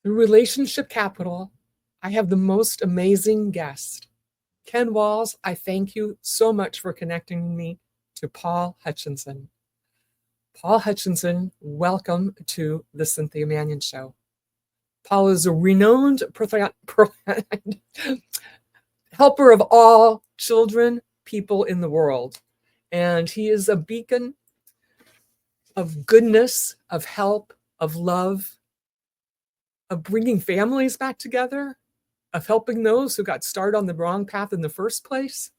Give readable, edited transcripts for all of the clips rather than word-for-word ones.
Through Relationship Capital, I have the most amazing guest. Ken Walls, I thank you so much for connecting me to Paul Hutchinson. Paul Hutchinson, welcome to the Cynthia Manion Show. Paul is a renowned helper of all children, people in the world. And he is a beacon of goodness, of help, of love, of bringing families back together, of helping those who got started on the wrong path in the first place.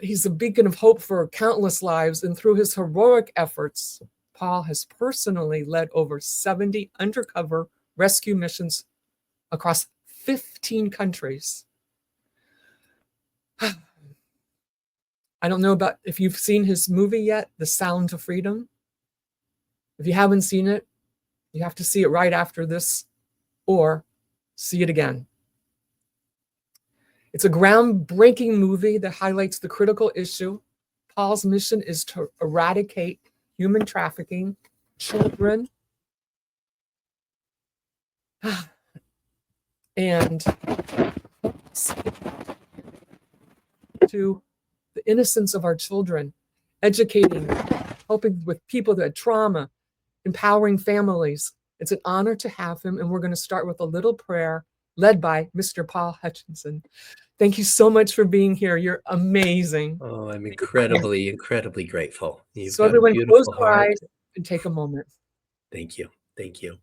He's a beacon of hope for countless lives, and through his heroic efforts, Paul has personally led over 70 undercover rescue missions across 15 countries. I don't know about if you've seen his movie yet, The Sound of Freedom. If you haven't seen it, you have to see it right after this or see it again. It's a groundbreaking movie that highlights the critical issue. Paul's mission is to eradicate human trafficking, children, and to the innocence of our children, educating, helping with people that had trauma, empowering families. It's an honor to have him, and we're going to start with a little prayer led by Mr. Paul Hutchinson. Thank you so much for being here. You're amazing. Oh, I'm incredibly, incredibly grateful. You've So got everyone, a beautiful close your heart. eyes and take a moment. Thank you. Thank you.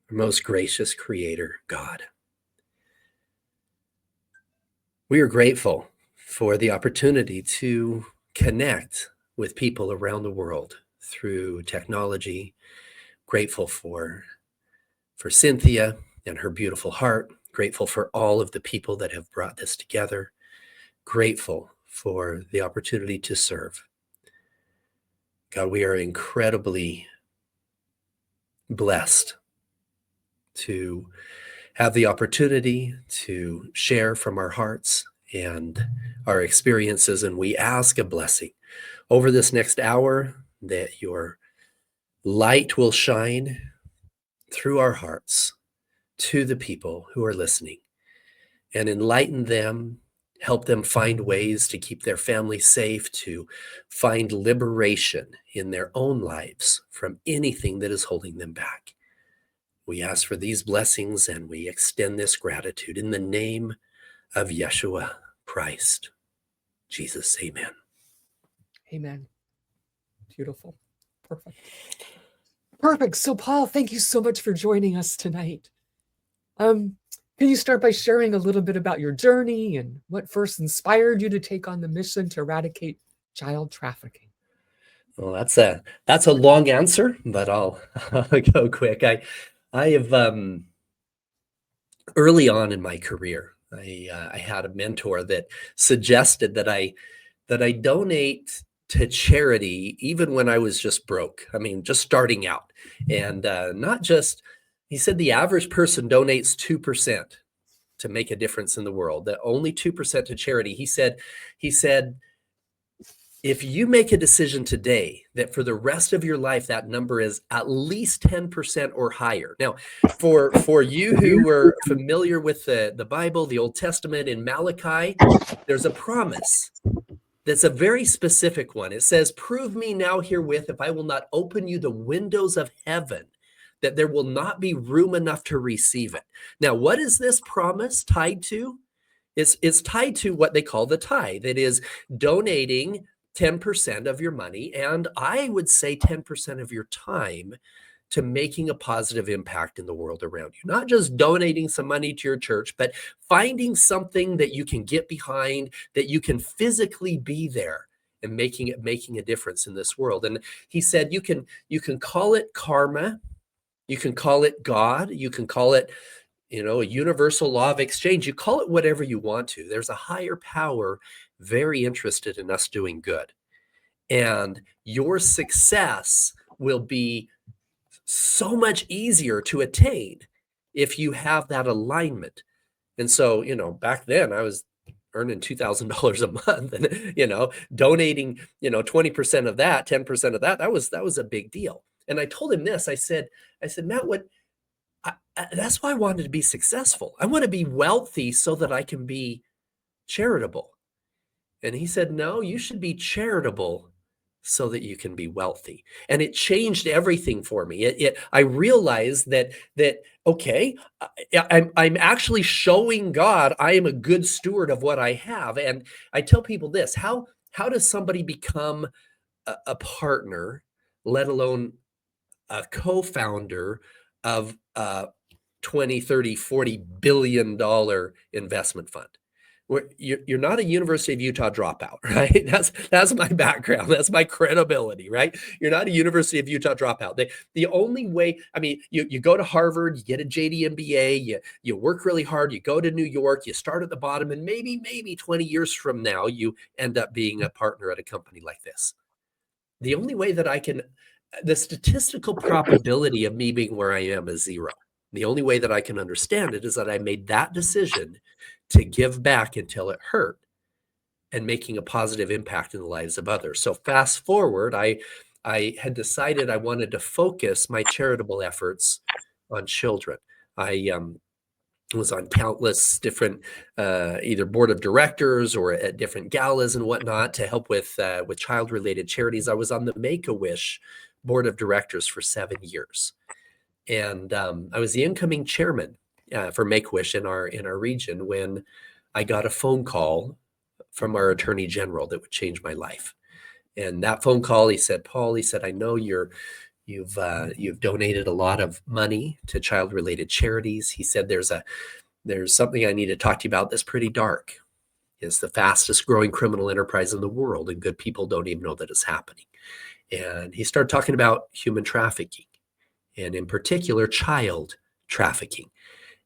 Our most gracious Creator, God. We are grateful for the opportunity to connect with people around the world through technology. Grateful for Cynthia and her beautiful heart. Grateful for all of the people that have brought this together. Grateful for the opportunity to serve. God, we are incredibly blessed to have the opportunity to share from our hearts and our experiences. And we ask a blessing over this next hour, that your light will shine through our hearts to the people who are listening and enlighten them, help them find ways to keep their family safe, to find liberation in their own lives from anything that is holding them back. We ask for these blessings and we extend this gratitude in the name of Yeshua Christ, Jesus. Amen. Amen. Beautiful. Perfect. Perfect. So Paul, thank you so much for joining us tonight. Can you start by sharing a little bit about your journey and what first inspired you to take on the mission to eradicate child trafficking? Well, that's a long answer, but I'll go quick. I have early on in my career, I had a mentor that suggested that I donate to charity even when I was just broke. I mean, just starting out, and not just. He said the average person donates 2% to make a difference in the world. That only 2% to charity. He said, if you make a decision today that for the rest of your life, that number is at least 10% or higher. Now, for you who were familiar with the Bible, the Old Testament, in Malachi, there's a promise that's a very specific one. It says, prove me now herewith if I will not open you the windows of heaven, that there will not be room enough to receive it. Now, what is this promise tied to? It's tied to what they call the tithe. It is donating 10% of your money, and I would say 10% of your time, to making a positive impact in the world around you. Not just donating some money to your church, but finding something that you can get behind, that you can physically be there and making a difference in this world. And he said, you can call it karma, you can call it God, you can call it, a universal law of exchange. You call it whatever you want to. There's a higher power very interested in us doing good. And your success will be so much easier to attain if you have that alignment. And so, back then I was earning $2,000 a month, and, donating, 20% of that, 10% of that, that was a big deal. And I told him this. I said, Matt, that's why I wanted to be successful. I want to be wealthy so that I can be charitable. And he said, no, you should be charitable so that you can be wealthy. And it changed everything for me. I realized that okay, I'm actually showing God I am a good steward of what I have. And I tell people this: how does somebody become a partner, let alone a co-founder of a 20, 30, 40 billion dollar investment fund? You're not a University of Utah dropout, right? That's my background. That's my credibility, right? You're not a University of Utah dropout. The only way, I mean, you go to Harvard, you get a JD MBA, you work really hard, you go to New York, you start at the bottom, and maybe 20 years from now, you end up being a partner at a company like this. The only way that the statistical probability of me being where I am is zero. The only way that I can understand it is that I made that decision to give back until it hurt and making a positive impact in the lives of others. So fast forward, I had decided I wanted to focus my charitable efforts on children. I was on countless different either board of directors or at different galas and whatnot to help with child-related charities. I was on the Make-A-Wish board of directors for 7 years. And I was the incoming chairman for Make-A-Wish in our region when I got a phone call from our attorney general that would change my life. And that phone call, he said, Paul, he said, I know you've donated a lot of money to child-related charities. He said, there's something I need to talk to you about that's pretty dark. It's the fastest growing criminal enterprise in the world, and good people don't even know that it's happening. And he started talking about human trafficking, and in particular, child trafficking.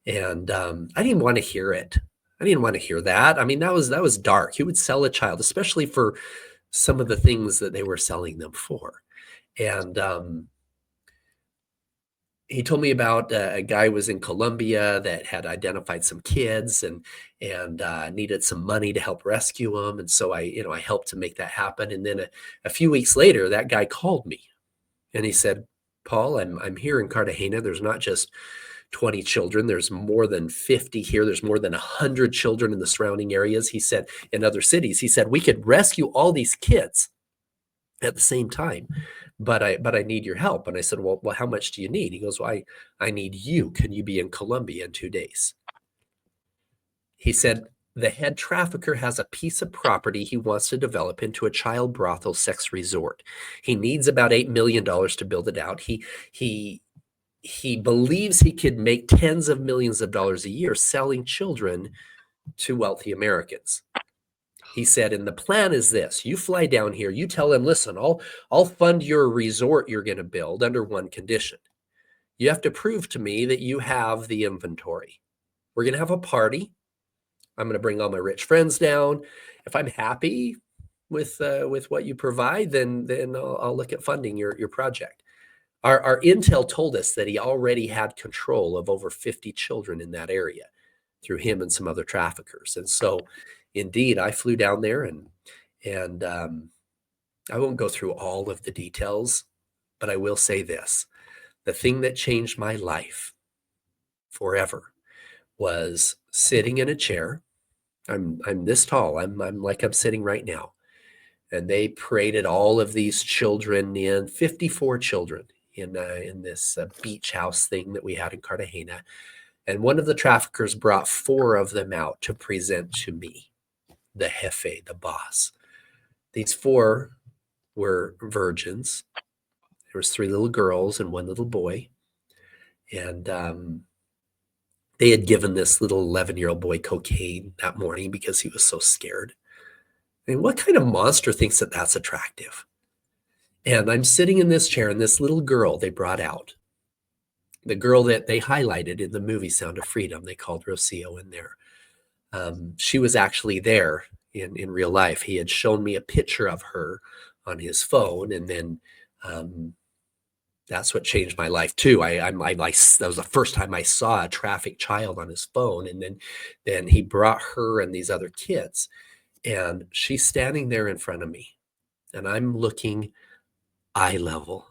And I didn't want to hear it. I didn't want to hear that. I mean, that was dark. Who would sell a child, especially for some of the things that they were selling them for? And he told me about a guy who was in Colombia that had identified some kids and needed some money to help rescue them. And so I helped to make that happen. And then a few weeks later, that guy called me and he said, Paul, I'm here in Cartagena. There's not just 20 children. There's more than 50 here. There's more than 100 children in the surrounding areas. He said, in other cities, he said, we could rescue all these kids at the same time, but I need your help. And I said, well, how much do you need? He goes, well, I need you. Can you be in Colombia in 2 days? He said, the head trafficker has a piece of property he wants to develop into a child brothel sex resort. He needs about $8 million to build it out. He believes he could make tens of millions of dollars a year selling children to wealthy Americans. He said, and the plan is this: you fly down here, you tell him, listen, I'll fund your resort you're going to build under one condition. You have to prove to me that you have the inventory. We're going to have a party. I'm going to bring all my rich friends down. If I'm happy with what you provide, then I'll look at funding your project. Our intel told us that he already had control of over 50 children in that area through him and some other traffickers. And so indeed, I flew down there and I won't go through all of the details, but I will say this: the thing that changed my life forever was sitting in a chair. I'm this tall. I'm like I'm sitting right now. And they paraded all of these children in, 54 children in this beach house thing that we had in Cartagena. And one of the traffickers brought 4 of them out to present to me, the jefe, the boss. These 4 were virgins. There was 3 little girls and 1 little boy. And they had given this little 11-year-old boy cocaine that morning because he was so scared. I mean, what kind of monster thinks that that's attractive? And I'm sitting in this chair, and this little girl they brought out, the girl that they highlighted in the movie Sound of Freedom, they called Rocio in there. She was actually there in real life. He had shown me a picture of her on his phone, and then that's what changed my life too. That was the first time I saw a trafficked child on his phone, and then he brought her and these other kids, and she's standing there in front of me, and I'm looking eye level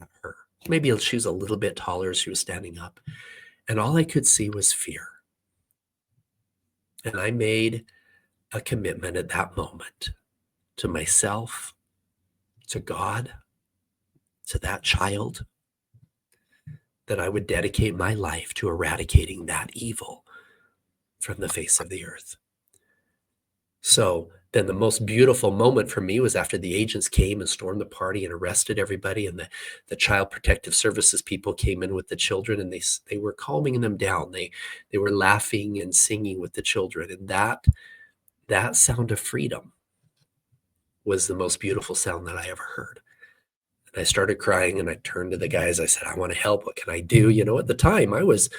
at her. Maybe she was a little bit taller as she was standing up. And all I could see was fear. And I made a commitment at that moment to myself, to God, to that child, that I would dedicate my life to eradicating that evil from the face of the earth. So then the most beautiful moment for me was after the agents came and stormed the party and arrested everybody, and the child protective services people came in with the children, and they were calming them down. They were laughing and singing with the children, and that sound of freedom was the most beautiful sound that I ever heard. And I started crying, and I turned to the guys. I said, I want to help. What can I do? At the time I was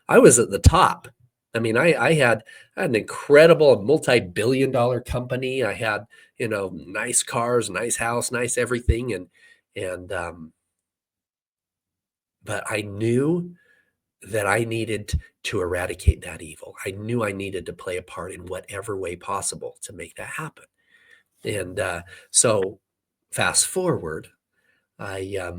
at the top. I mean, I had an incredible multi-billion-dollar company. I had, nice cars, nice house, nice everything. But I knew that I needed to eradicate that evil. I knew I needed to play a part in whatever way possible to make that happen. And so fast forward, I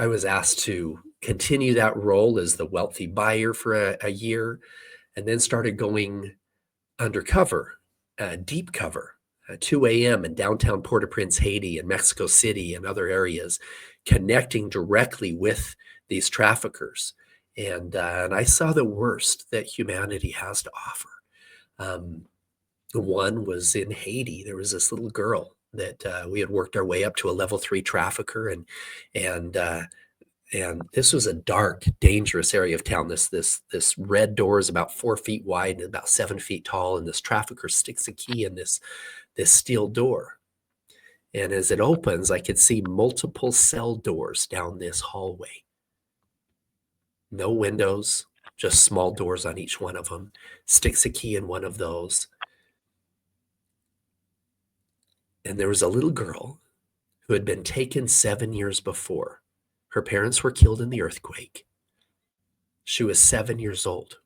was asked to continue that role as the wealthy buyer for a year, and then started going undercover, deep cover, 2 a.m. in downtown Port-au-Prince, Haiti, and Mexico City and other areas, connecting directly with these traffickers. And I saw the worst that humanity has to offer. One was in Haiti. There was this little girl that we had worked our way up to a level 3 trafficker, and this was a dark, dangerous area of town. This red door is about 4 feet wide and about 7 feet tall, and this trafficker sticks a key in this steel door. And as it opens, I could see multiple cell doors down this hallway. No windows, just small doors on each one of them. Sticks a key in one of those. And there was a little girl who had been taken 7 years before. Her parents were killed in the earthquake. She was 7 years old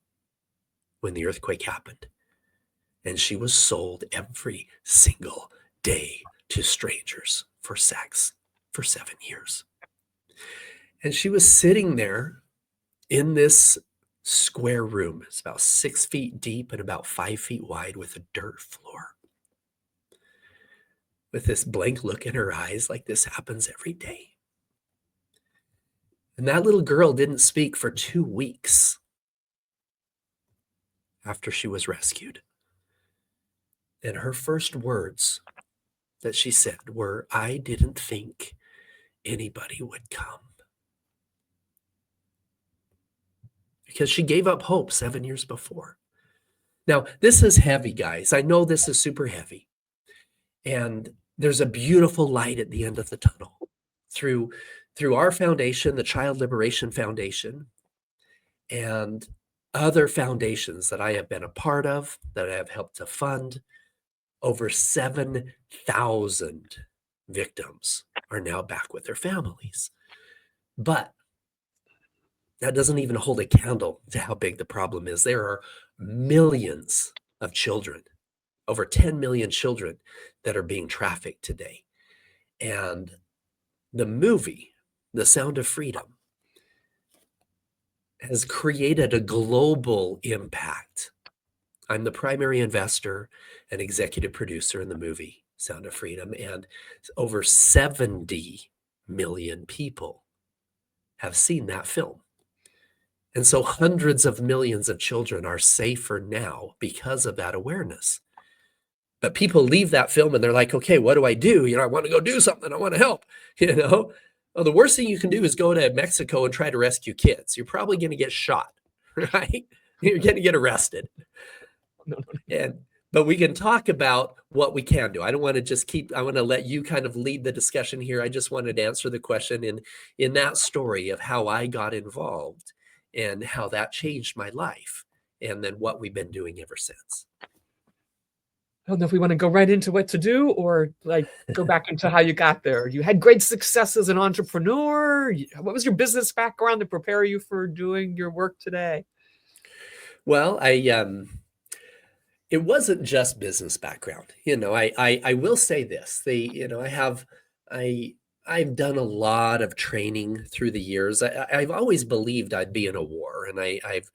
when the earthquake happened. And she was sold every single day to strangers for sex for 7 years. And she was sitting there in this square room. It's about 6 feet deep and about 5 feet wide, with a dirt floor, with this blank look in her eyes, like this happens every day. And that little girl didn't speak for 2 weeks after she was rescued. And her first words that she said were, "I didn't think anybody would come." Because she gave up hope 7 years before. Now, this is heavy, guys. I know this is super heavy. And there's a beautiful light at the end of the tunnel. Through our foundation, the Child Liberation Foundation, and other foundations that I have been a part of, that I have helped to fund, over 7,000 victims are now back with their families. But that doesn't even hold a candle to how big the problem is. There are millions of children, over 10 million children, that are being trafficked today. And the movie, The Sound of Freedom, has created a global impact. I'm the primary investor and executive producer in the movie Sound of Freedom, and over 70 million people have seen that film. And so hundreds of millions of children are safer now because of that awareness. But people leave that film and they're like, okay, what do I do? I want to go do something. I want to help. Well, the worst thing you can do is go to Mexico and try to rescue kids. You're probably going to get shot, right? You're going to get arrested. But we can talk about what we can do. I don't want to just I want to let you kind of lead the discussion here. I just wanted to answer the question in that story of how I got involved and how that changed my life, and then what we've been doing ever since. I don't know if we want to go right into what to do, or go back into how you got there. You had great success as an entrepreneur. What was your business background to prepare you for doing your work today? Well, it wasn't just business background. I will say this. I've done a lot of training through the years. I've always believed I'd be in a war, and I've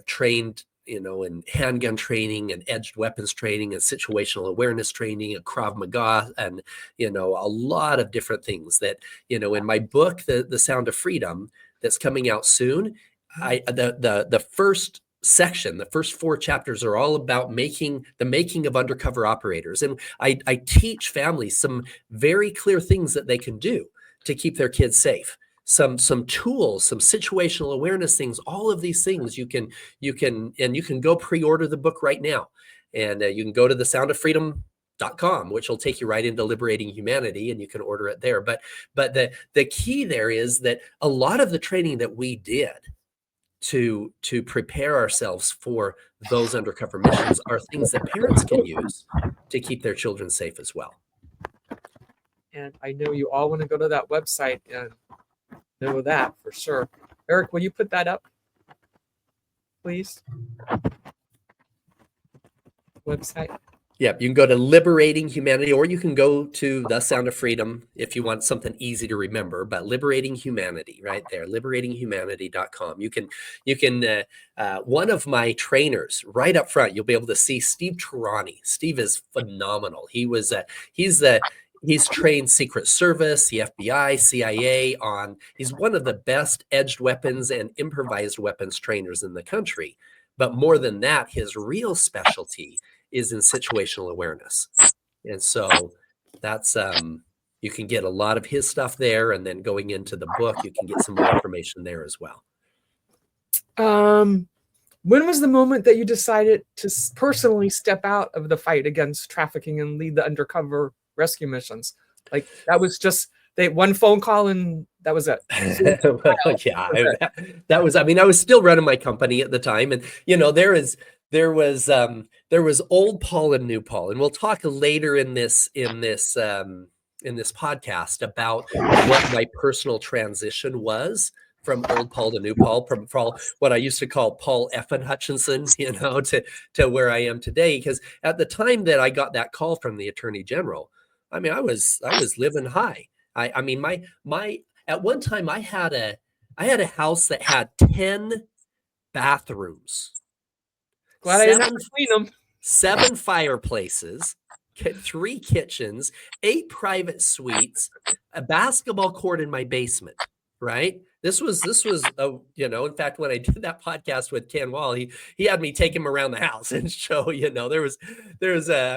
trained, in handgun training and edged weapons training and situational awareness training and Krav Maga and a lot of different things that in my book, The Sound of Freedom, that's coming out soon. The first section, the first 4 chapters are all about the making of undercover operators, and I teach families some very clear things that they can do to keep their kids safe. Some tools, some situational awareness things, all of these things you can go pre-order the book right now, and you can go to thesoundoffreedom.com, which will take you right into Liberating Humanity, and you can order it there. But the key there is that a lot of the training that we did to prepare ourselves for those undercover missions are things that parents can use to keep their children safe as well. And I know you all want to go to that website and know that for sure. Eric, will you put that up, please? Website. Yeah, you can go to Liberating Humanity, or you can go to The Sound of Freedom if you want something easy to remember. But Liberating Humanity, right there, liberatinghumanity.com. You can one of my trainers right up front, you'll be able to see Steve Tarani. Steve is phenomenal. He's trained Secret Service, the FBI, CIA he's one of the best edged weapons and improvised weapons trainers in the country. But more than that, his real specialty is in situational awareness. And so that's, you can get a lot of his stuff there. And then going into the book, you can get some more information there as well. When was the moment that you decided to personally step out of the fight against trafficking and lead the undercover rescue missions? Like that was just one phone call and that was it. Well, yeah, that was, I mean, I was still running my company at the time. And, there was old Paul and new Paul. And we'll talk later in this podcast about what my personal transition was from old Paul to new Paul, from what I used to call Paul F. and Hutchinson, to where I am today. Because at the time that I got that call from the Attorney General, I mean, I was living high. I mean, my at one time I had a house that had 10 bathrooms. Glad I didn't have to clean them. 7 fireplaces, 3 kitchens, 8 private suites, a basketball court in my basement. Right. This was in fact, when I did that podcast with Ken Wall, he had me take him around the house and show, I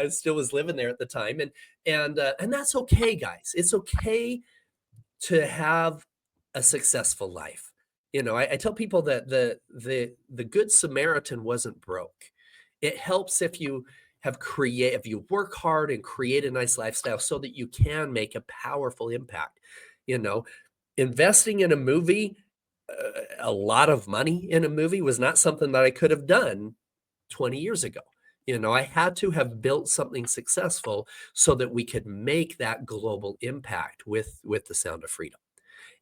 still was living there at the time. And that's okay, guys. It's okay to have a successful life. I tell people that the Good Samaritan wasn't broke. It helps if you if you work hard and create a nice lifestyle so that you can make a powerful impact. Investing in a movie, a lot of money in a movie was not something that I could have done 20 years ago. I had to have built something successful so that we could make that global impact with the Sound of Freedom.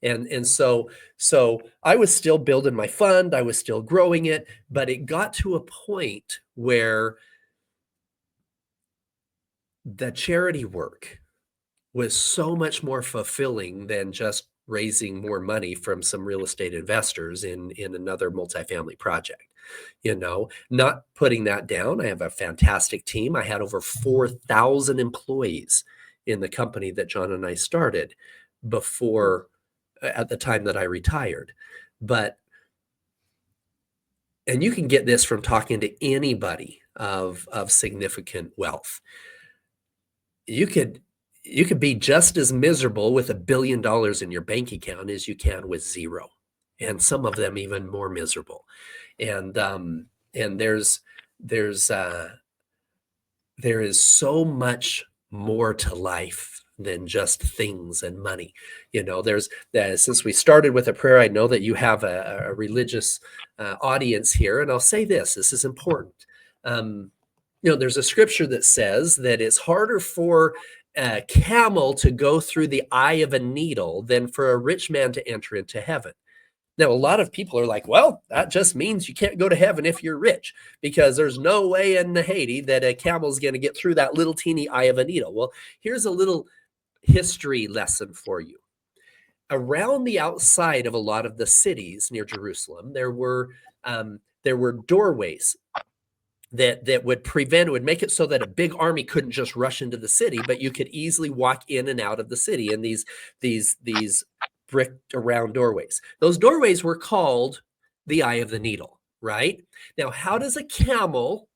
And so I was still building my fund, I was still growing it, but it got to a point where the charity work was so much more fulfilling than just raising more money from some real estate investors in another multifamily project. Not putting that down. I have a fantastic team. I had over 4,000 employees in the company that John and I started at the time that I retired. And you can get this from talking to anybody of significant wealth. You could be just as miserable with $1 billion in your bank account as you can with 0, and some of them even more miserable. And there is so much more to life than just things and money. Since we started with a prayer, I know that you have a religious audience here, and I'll say this is important. There's a scripture that says that it's harder for a camel to go through the eye of a needle than for a rich man to enter into heaven. Now, a lot of people are like, well, that just means you can't go to heaven if you're rich, because there's no way in Haiti that a camel is going to get through that little teeny eye of a needle. Well, here's a little history lesson for you. around the outside of a lot of the cities near Jerusalem, there were doorways that would make it so that a big army couldn't just rush into the city, but you could easily walk in and out of the city in these bricked around doorways. Those doorways were called the eye of the needle, right? Now, how does a camel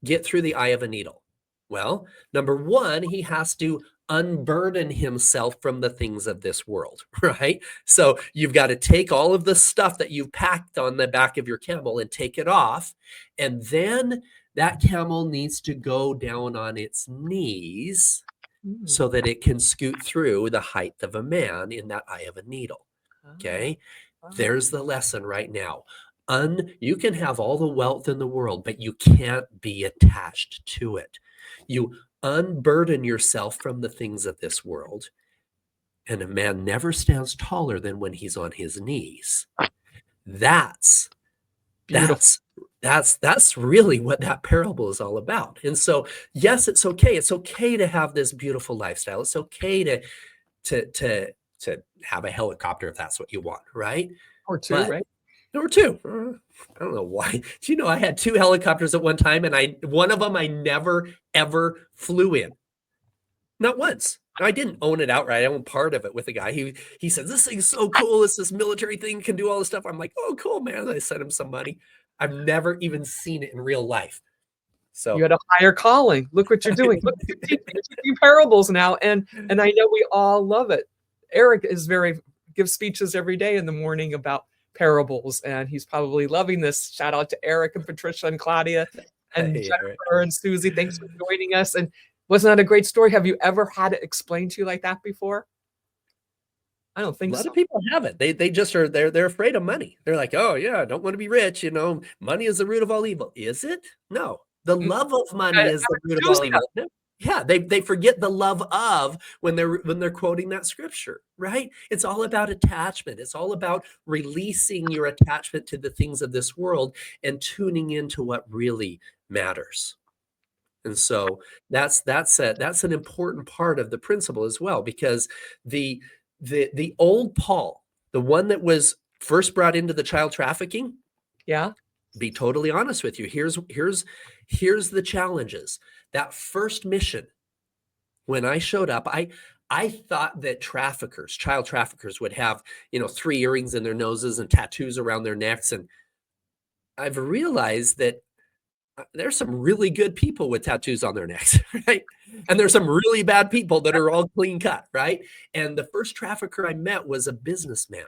get through the eye of a needle? Well, number one, he has to unburden himself from the things of this world, right? So you've got to take all of the stuff that you've packed on the back of your camel and take it off. And then that camel needs to go down on its knees so that it can scoot through the height of a man in that eye of a needle. Okay. There's the lesson right now. You can have all the wealth in the world, but you can't be attached to it. You unburden yourself from the things of this world, and a man never stands taller than when he's on his knees. That's really what that parable is all about. And so, yes, it's okay. It's okay to have this beautiful lifestyle. It's okay to have a helicopter if that's what you want, right? Or two, right? Or two. I don't know why. Do you know I had 2 helicopters at one time, and one of them I never ever flew in. Not once. I didn't own it outright. I owned part of it with a guy. He said, "This thing's so cool. It's this military thing, can do all this stuff." I'm like, "Oh, cool, man." I sent him some money. I've never even seen it in real life. So you had a higher calling. Look what you're doing. Look, you're teaching parables now, and I know we all love it. Eric gives speeches every day in the morning about parables, and he's probably loving this. Shout out to Eric and Patricia and Claudia and Jennifer and Susie. Thanks for joining us. And wasn't that a great story? Have you ever had it explained to you like that before? I don't think so. A lot of people haven't. They just are they're afraid of money. They're like, "Oh yeah, I don't want to be rich. Money is the root of all evil." Is it? No. The love of money is the root of all evil. Yeah, they forget the love of when they're quoting that scripture, right? It's all about attachment. It's all about releasing your attachment to the things of this world and tuning into what really matters. And so that's an important part of the principle as well, because the old Paul, the one that was first brought into the child trafficking, be totally honest with you. Here's the challenges. That first mission, when I showed up, I thought that child traffickers would have, 3 earrings in their noses and tattoos around their necks. And I've realized that there's some really good people with tattoos on their necks, right? And there's some really bad people that are all clean cut, right? And the first trafficker I met was a businessman,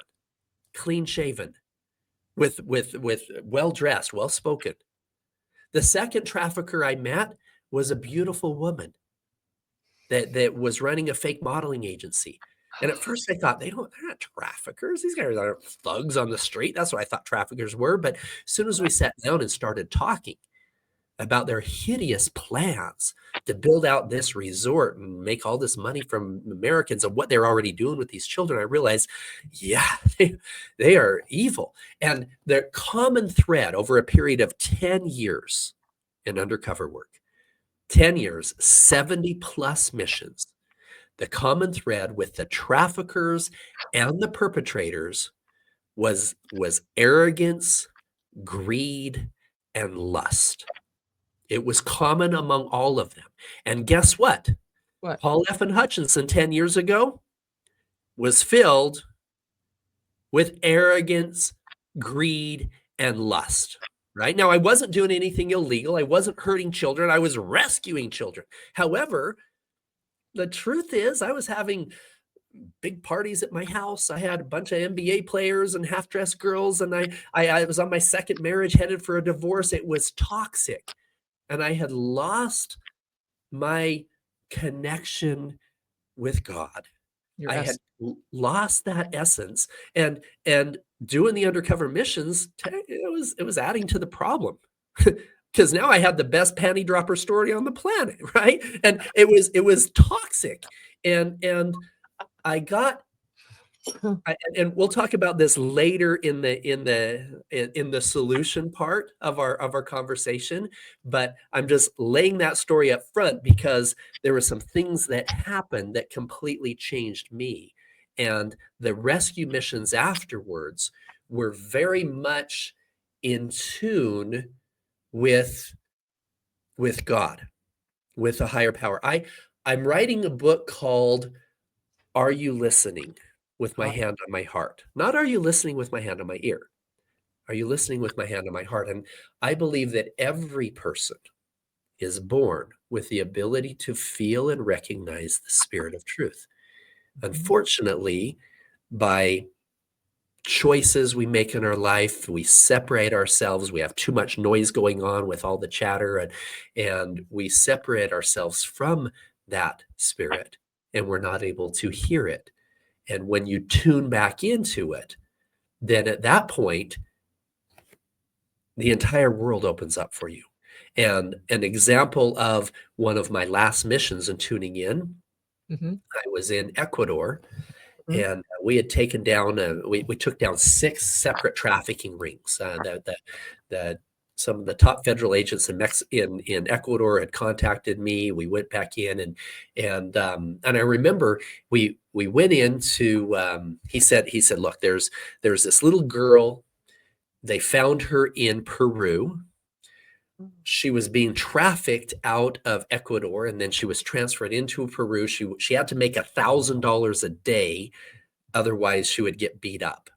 clean shaven, with well-dressed, well-spoken. The second trafficker I met was a beautiful woman that was running a fake modeling agency. And at first I thought, they're not traffickers. These guys aren't thugs on the street. That's what I thought traffickers were. But as soon as we sat down and started talking about their hideous plans to build out this resort and make all this money from Americans and what they're already doing with these children, I realized, they are evil. And their common thread over a period of 10 years in undercover work, 10 years, 70 plus missions, the common thread with the traffickers and the perpetrators was arrogance, greed, and lust. It was common among all of them. And guess what? Paul F. and Hutchinson 10 years ago was filled with arrogance, greed, and lust. Right? Now, I wasn't doing anything illegal. I wasn't hurting children. I was rescuing children. However, the truth is I was having big parties at my house. I had a bunch of NBA players and half-dressed girls, and I was on my second marriage, headed for a divorce. It was toxic. And I had lost my connection with God. I had lost that essence, and doing the undercover missions, it was adding to the problem, because now I had the best panty dropper story on the planet, right? And it was toxic, and I got. And we'll talk about this later in the solution part of our conversation, but I'm just laying that story up front because there were some things that happened that completely changed me, And the rescue missions afterwards were very much in tune with God, with a higher power. I'm writing a book called Are You Listening with My Hand on My Heart? Not Are You Listening with My Hand on My Ear? Are you listening with my hand on my heart? And I believe that every person is born with the ability to feel and recognize the spirit of truth. Unfortunately, by choices we make in our life, we separate ourselves. We have too much noise going on with all the chatter, and we separate ourselves from that spirit, and we're not able to hear it. And when you tune back into it, then at that point, the entire world opens up for you. And an example of one of my last missions in tuning in, I was in Ecuador, and we had taken down, we took down 6 separate trafficking rings. That some of the top federal agents in Ecuador had contacted me. We went back in, and I remember we went into. He said, look, there's this little girl. They found her in Peru. She was being trafficked out of Ecuador, and then she was transferred into Peru. She had to make $1,000 a day, otherwise she would get beat up.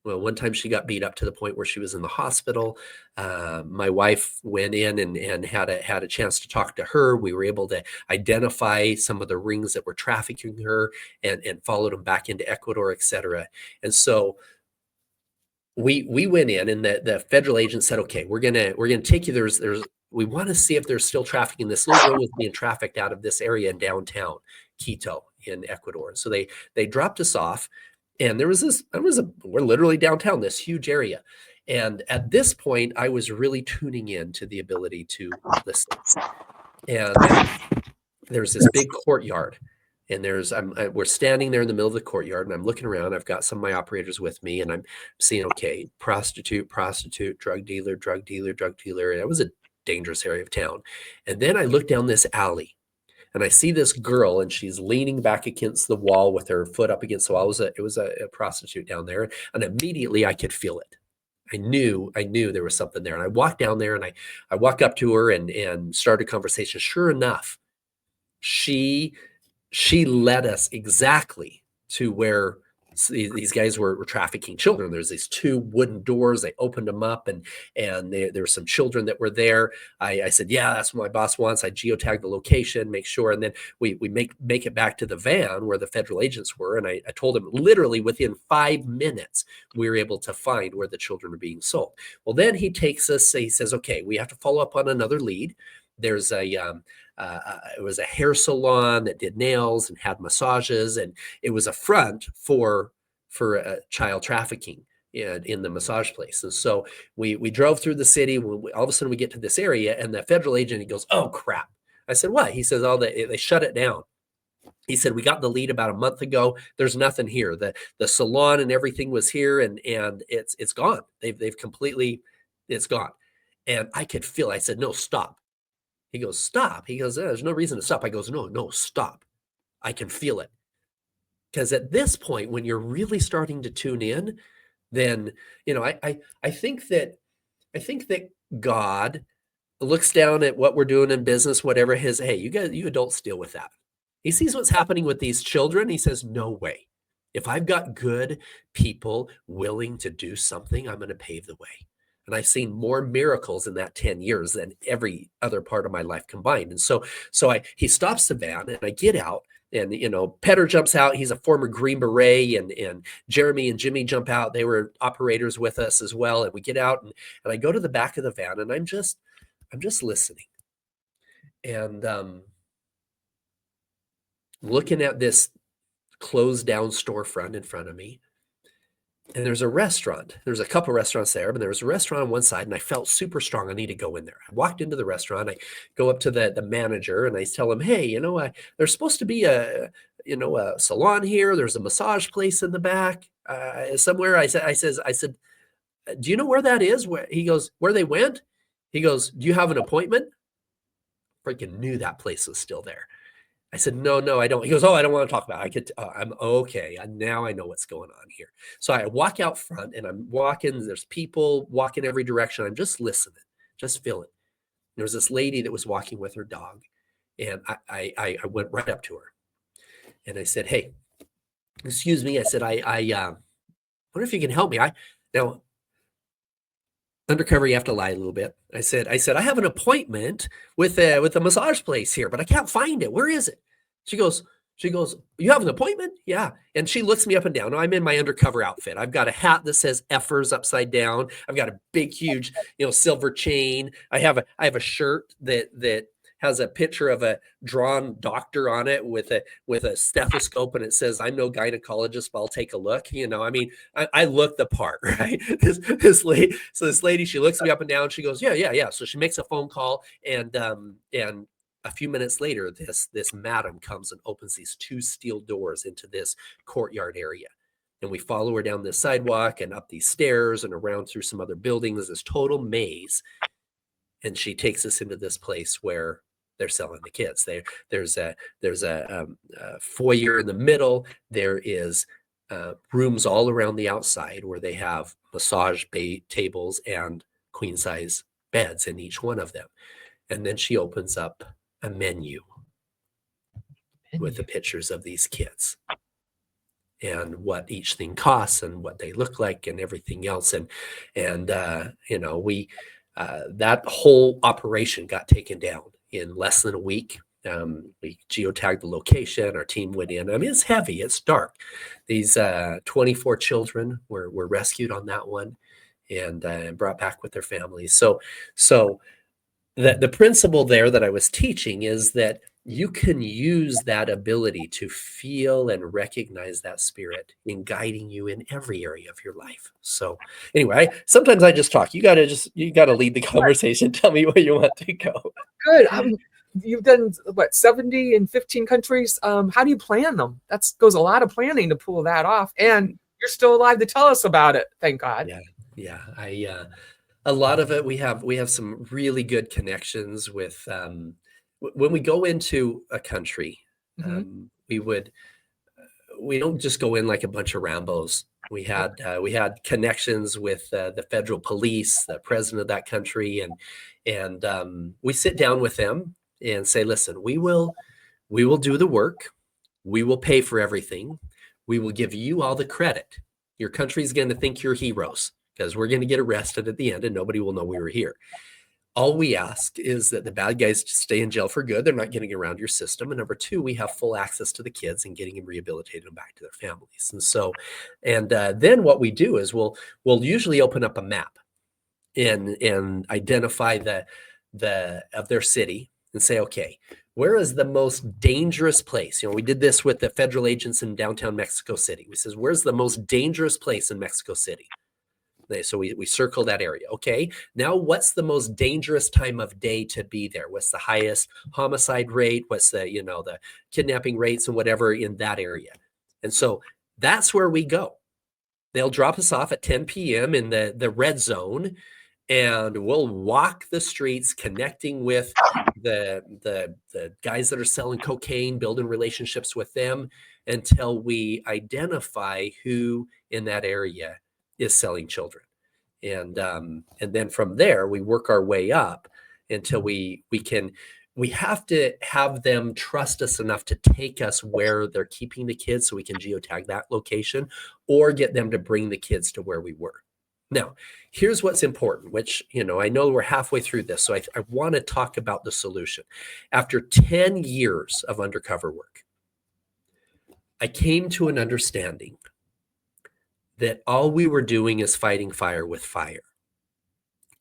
Well, one time she got beat up to the point where she was in the hospital. My wife went in and had a chance to talk to her. We were able to identify some of the rings that were trafficking her and followed them back into Ecuador, et cetera. And so we went in, and the federal agent said, okay, we're gonna take you. We want to see if there's still trafficking. This little girl was being trafficked out of this area in downtown Quito in Ecuador. So they dropped us off, and we're literally downtown, this huge area. And at this point, I was really tuning in to the ability to listen. And there's this big courtyard, and we're standing there in the middle of the courtyard, and I'm looking around. I've got some of my operators with me, and I'm seeing, okay, prostitute, drug dealer, drug dealer, drug dealer. And it was a dangerous area of town. And then I look down this alley, and I see this girl, and she's leaning back against the wall with her foot up against the wall. It was a prostitute down there, and immediately I could feel it. I knew there was something there. And I walked down there, and I walk up to her and started a conversation. Sure enough, she led us exactly to where these guys were trafficking children. There's these 2 wooden doors. They opened them up, and there were some children that were there. I said, yeah, that's what my boss wants. I geotagged the location, make sure. And then we make it back to the van where the federal agents were. And I told him literally within 5 minutes, we were able to find where the children were being sold. Well, then he takes us, he says, okay, we have to follow up on another lead. There's it was a hair salon that did nails and had massages, and it was a front for child trafficking in the massage place. And so we drove through the city. All of a sudden we get to this area, and the federal agent, he goes, oh crap. I said, what? He says, they shut it down. He said, we got the lead about a month ago. There's nothing here. The salon and everything was here, and it's gone. They've completely, it's gone. And I could feel, I said, no, stop. He goes, stop. He goes, there's no reason to stop. I goes, no, stop. I can feel it. Because at this point, when you're really starting to tune in, then, I think that God looks down at what we're doing in business, whatever hey, you adults deal with that. He sees what's happening with these children. He says, no way. If I've got good people willing to do something, I'm going to pave the way. And I've seen more miracles in that 10 years than every other part of my life combined. And so he stops the van, and I get out, and, Petter jumps out. He's a former Green Beret, and Jeremy and Jimmy jump out. They were operators with us as well. And we get out, and I go to the back of the van, and I'm just listening. And looking at this closed down storefront in front of me. And there's a restaurant. There's a couple restaurants there, but there was a restaurant on one side, and I felt super strong. I need to go in there. I walked into the restaurant. I go up to the manager, and I tell him, hey, there's supposed to be a salon here. There's a massage place in the back somewhere. I said, do you know where that is? He goes, where they went? He goes, do you have an appointment? Freaking knew that place was still there. I said, no, I don't. He goes, oh, I don't want to talk about it. I'm okay. Now I know what's going on here. So I walk out front and I'm walking. There's people walking every direction. I'm just listening, just feeling. There was this lady that was walking with her dog. And I went right up to her and I said, hey, excuse me. I said, I wonder if you can help me. Now, undercover, you have to lie a little bit. I said, I have an appointment with a massage place here, but I can't find it. Where is it? She goes, you have an appointment? Yeah. And she looks me up and down. Now, I'm in my undercover outfit. I've got a hat that says effers upside down. I've got a big, huge, silver chain. I have a shirt that has a picture of a drawn doctor on it with a stethoscope, and it says, I'm no gynecologist, but I'll take a look. I mean, I look the part, right? This lady, she looks me up and down. She goes, yeah. So she makes a phone call, and a few minutes later, this madam comes and opens these 2 steel doors into this courtyard area. And we follow her down this sidewalk and up these stairs and around through some other buildings, this total maze. And she takes us into this place where they're selling the kids. There's a foyer in the middle. There is rooms all around the outside where they have massage tables and queen size beds in each one of them. And then she opens up a menu with the pictures of these kids and what each thing costs and what they look like and everything else. And we that whole operation got taken down in less than a week. We geotagged the location. Our team went in. I mean, it's heavy. It's dark. These 24 children were rescued on that one and brought back with their families. So the principle there that I was teaching is that you can use that ability to feel and recognize that spirit in guiding you in every area of your life. So anyway, sometimes I just talk. You got to lead the conversation. Tell me where you want to go. Good. You've done 70 in 15 countries. How do you plan them? That goes a lot of planning to pull that off. And you're still alive to tell us about it. Thank God. Yeah. A lot of it, we have some really good connections with, when we go into a country, we don't just go in like a bunch of Rambos. We had connections with the federal police, the president of that country, and we sit down with them and say, listen, we will do the work. We will pay for everything. We will give you all the credit. Your country's going to think you're heroes because we're going to get arrested at the end and nobody will know we were here. All we ask is that the bad guys just stay in jail for good. They're not getting around your system. And number 2, we have full access to the kids and getting them rehabilitated and back to their families. And so, then what we do is we'll usually open up a map and identify the of their city and say, okay, where is the most dangerous place? We did this with the federal agents in downtown Mexico City. We says, where's the most dangerous place in Mexico City? So we circle that area. Okay, now what's the most dangerous time of day to be there? What's the highest homicide rate? What's the kidnapping rates and whatever in that area? And so that's where we go. They'll drop us off at 10 p.m. in the red zone, and we'll walk the streets connecting with the guys that are selling cocaine, building relationships with them until we identify who in that area is selling children. And then from there, we work our way up until we have to have them trust us enough to take us where they're keeping the kids so we can geotag that location or get them to bring the kids to where we were. Now, here's what's important, which, I know we're halfway through this, so I want to talk about the solution. After 10 years of undercover work, I came to an understanding that all we were doing is fighting fire with fire.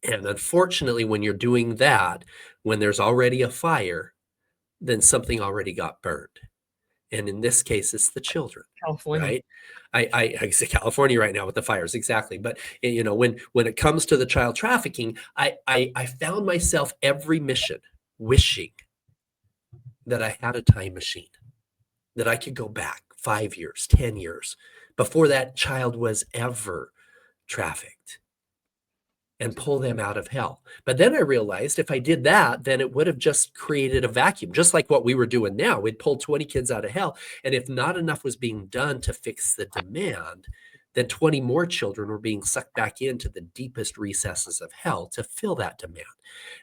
And unfortunately, when you're doing that, when there's already a fire, then something already got burned. And in this case, it's the children, California. Right? I say California right now with the fires, exactly. But when it comes to the child trafficking, I found myself every mission wishing that I had a time machine, that I could go back 5 years, 10 years before that child was ever trafficked. and pull them out of hell. But then I realized if I did that, then it would have just created a vacuum, just like what we were doing now. We'd pull 20 kids out of hell. And if not enough was being done to fix the demand, then 20 more children were being sucked back into the deepest recesses of hell to fill that demand.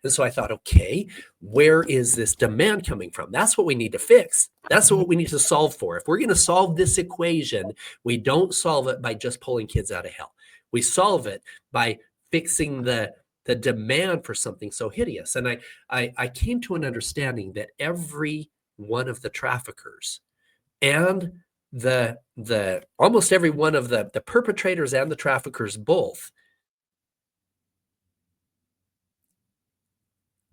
And so I thought, okay, where is this demand coming from? That's what we need to fix. That's what we need to solve for. If we're going to solve this equation, we don't solve it by just pulling kids out of hell. We solve it by fixing the demand for something so hideous. And I came to an understanding that every one of the traffickers and the almost every one of the perpetrators and the traffickers both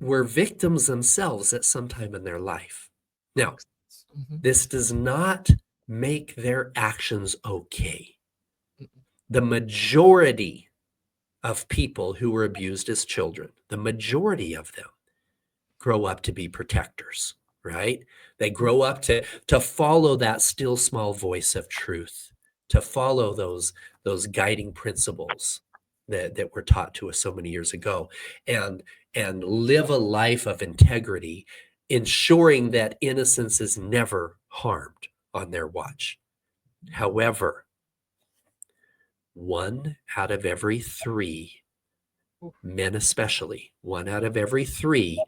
were victims themselves at some time in their life. Now, this does not make their actions okay. The majority of people who were abused as children, the majority of them grow up to be protectors, right? They grow up to follow that still small voice of truth, to follow those guiding principles that were taught to us so many years ago, and live a life of integrity, ensuring that innocence is never harmed on their watch. However, 1 out of every 3, men especially, 1 out of every 3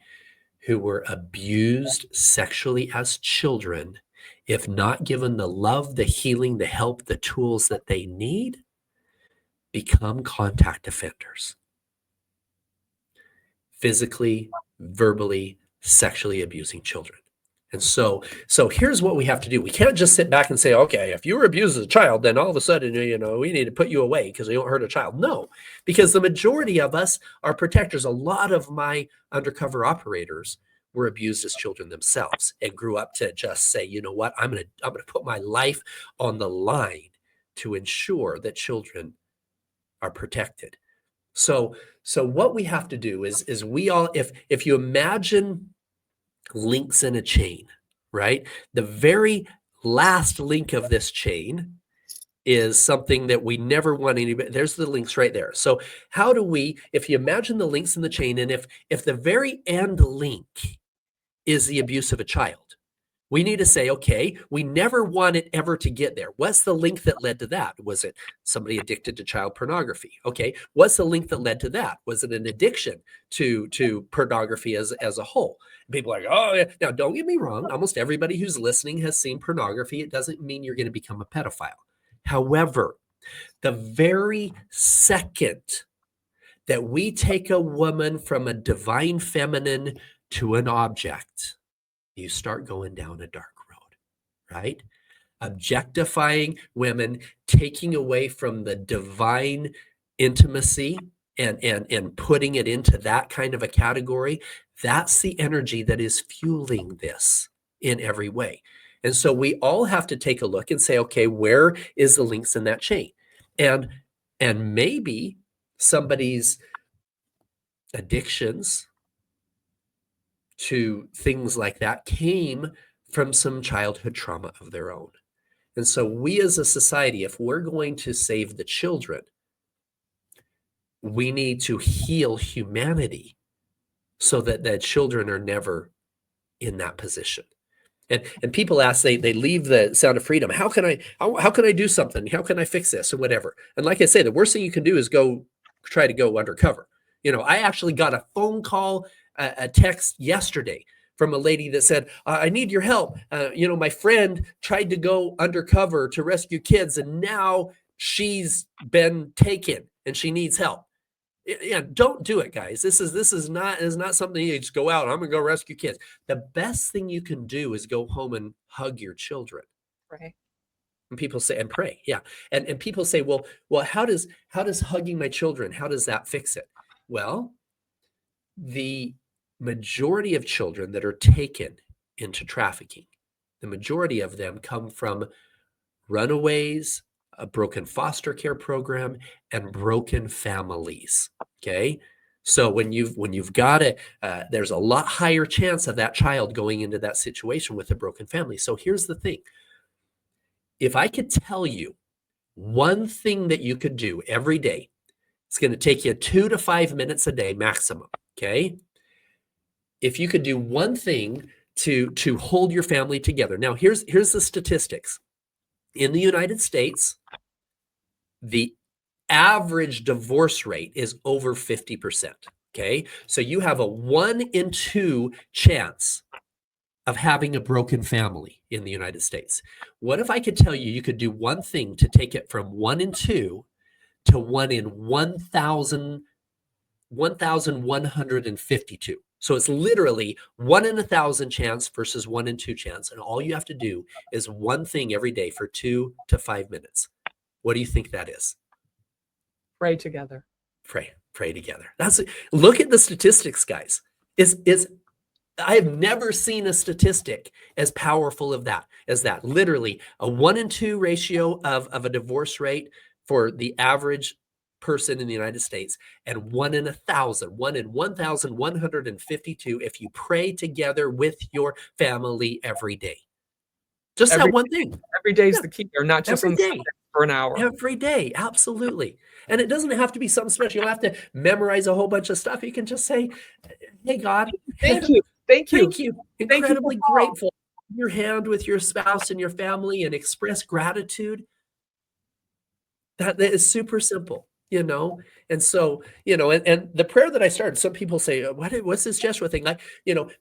who were abused sexually as children, if not given the love, the healing, the help, the tools that they need, become contact offenders. Physically, verbally, sexually abusing children. And so here's what we have to do. We can't just sit back and say, okay, if you were abused as a child, then all of a sudden, we need to put you away because you don't hurt a child. No, because the majority of us are protectors. A lot of my undercover operators were abused as children themselves and grew up to just say, you know what, I'm gonna put my life on the line to ensure that children are protected. So what we have to do is we all, if you imagine links in a chain, right? The very last link of this chain is something that we never want anybody. There's the links right there. So how do we, if you imagine the links in the chain, and if the very end link is the abuse of a child, we need to say, okay, we never want it ever to get there. What's the link that led to that? Was it somebody addicted to child pornography? Okay, what's the link that led to that? Was it an addiction to pornography as a whole? People are like, oh, yeah. Now, don't get me wrong. Almost everybody who's listening has seen pornography. It doesn't mean you're going to become a pedophile. However, the very second that we take a woman from a divine feminine to an object, you start going down a dark road, right? Objectifying women, taking away from the divine intimacy and putting it into that kind of a category. That's the energy that is fueling this in every way. And so we all have to take a look and say, okay, where is the links in that chain? And maybe somebody's addictions to things like that came from some childhood trauma of their own. And so we as a society, if we're going to save the children, we need to heal humanity so that the children are never in that position. And people ask, they leave the Sound of Freedom. How can I do something? How can I fix this or whatever? And like I say, the worst thing you can do is try to go undercover. I actually got a phone call, a text yesterday from a lady that said, I need your help. My friend tried to go undercover to rescue kids, and now she's been taken and she needs help. Yeah, don't do it, guys. This is not something you just go out. I'm gonna go rescue kids. The best thing you can do is go home and hug your children. Right. And people say, and pray. Yeah. And people say, well, how does hugging my children, how does that fix it? Well, the majority of children that are taken into trafficking, the majority of them come from runaways, a broken foster care program, and broken families. Okay. So when you've got it, there's a lot higher chance of that child going into that situation with a broken family. So here's the thing. If I could tell you one thing that you could do every day, It's going to take you 2 to 5 minutes a day maximum. Okay. If you could do one thing to hold your family together. Now, here's the statistics. In the United States, the average divorce rate is over 50%. Okay. So you have a 1 in 2 chance of having a broken family in the United States. What if I could tell you could do one thing to take it from 1 in 2 to 1 in 1,152? So it's literally 1 in 1,000 chance versus 1 in 2 chance. And all you have to do is one thing every day for 2 to 5 minutes. What do you think that is? Pray together. Pray together. Look at the statistics, guys. I have never seen a statistic as powerful as that. Literally a 1 in 2 ratio of a divorce rate for the average person in the United States, and 1 in 1,000, 1 in 1,152 if you pray together with your family every day. Just that one thing. Every day is the key, or not just on Sunday for an hour. Every day, absolutely. And it doesn't have to be something special. You don't have to memorize a whole bunch of stuff. You can just say, hey, God, thank you. Thank you. Thank you. Incredibly grateful. Your hand with your spouse and your family and express gratitude. That is super simple, And so, and the prayer that I started, some people say, what's this Joshua thing? Like,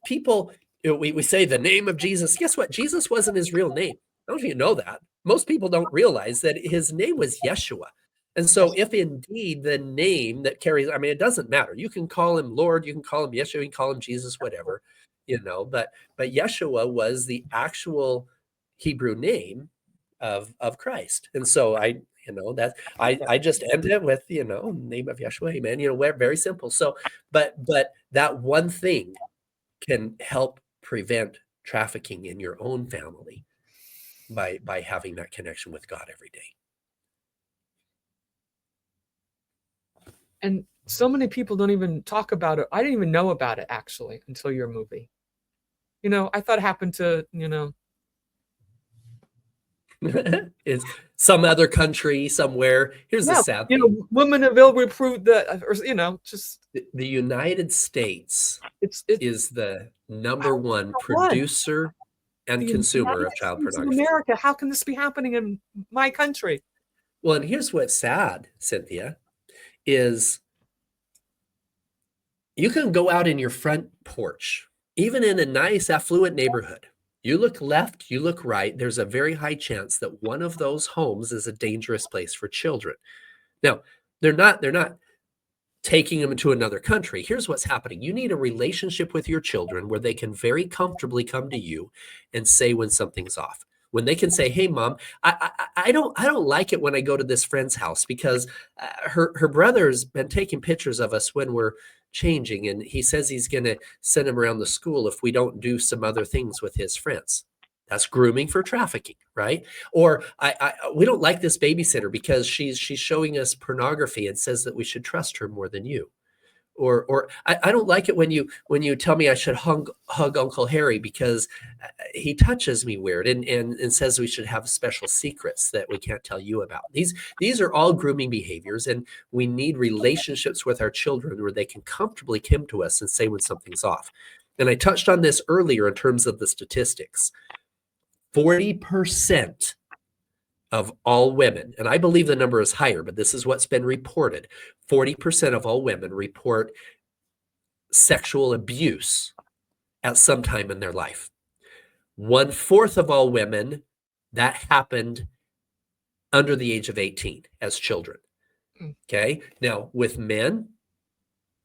people, we say the name of Jesus. Guess what? Jesus wasn't his real name. I don't know if you know that. Most people don't realize that his name was Yeshua. And so if indeed the name that carries, it doesn't matter. You can call him Lord, you can call him Yeshua, you can call him Jesus, whatever, but Yeshua was the actual Hebrew name of Christ. And so I just ended it with, name of Yeshua, amen, very simple. So, but that one thing can help prevent trafficking in your own family by having that connection with God every day. And so many people don't even talk about it. I didn't even know about it actually until your movie. I thought it happened to, It's some other country somewhere. Here's the sad thing. Women of ill repute just the United States is the number one producer and consumer of child pornography. In America, how can this be happening in my country? Well, and here's what's sad, Cynthia, is you can go out in your front porch, even in a nice affluent neighborhood. You look left, you look right, there's a very high chance that one of those homes is a dangerous place for children. Now, they're not taking them into another country. Here's what's happening. You need a relationship with your children where they can very comfortably come to you and say when something's off. When they can say, hey, Mom, I don't like it when I go to this friend's house because her brother's been taking pictures of us when we're changing, and he says he's going to send him around the school if we don't do some other things with his friends. That's grooming for trafficking, right? Or we don't like this babysitter because she's showing us pornography and says that we should trust her more than you. Or I don't like it when you tell me I should hug Uncle Harry because he touches me weird and says we should have special secrets that we can't tell you about. These are all grooming behaviors, and we need relationships with our children where they can comfortably come to us and say when something's off. And I touched on this earlier in terms of the statistics. 40% of all women, and I believe the number is higher, but this is what's been reported. 40% of all women report sexual abuse at some time in their life. 1/4 of all women, that happened under the age of 18 as children. Okay. Now with men,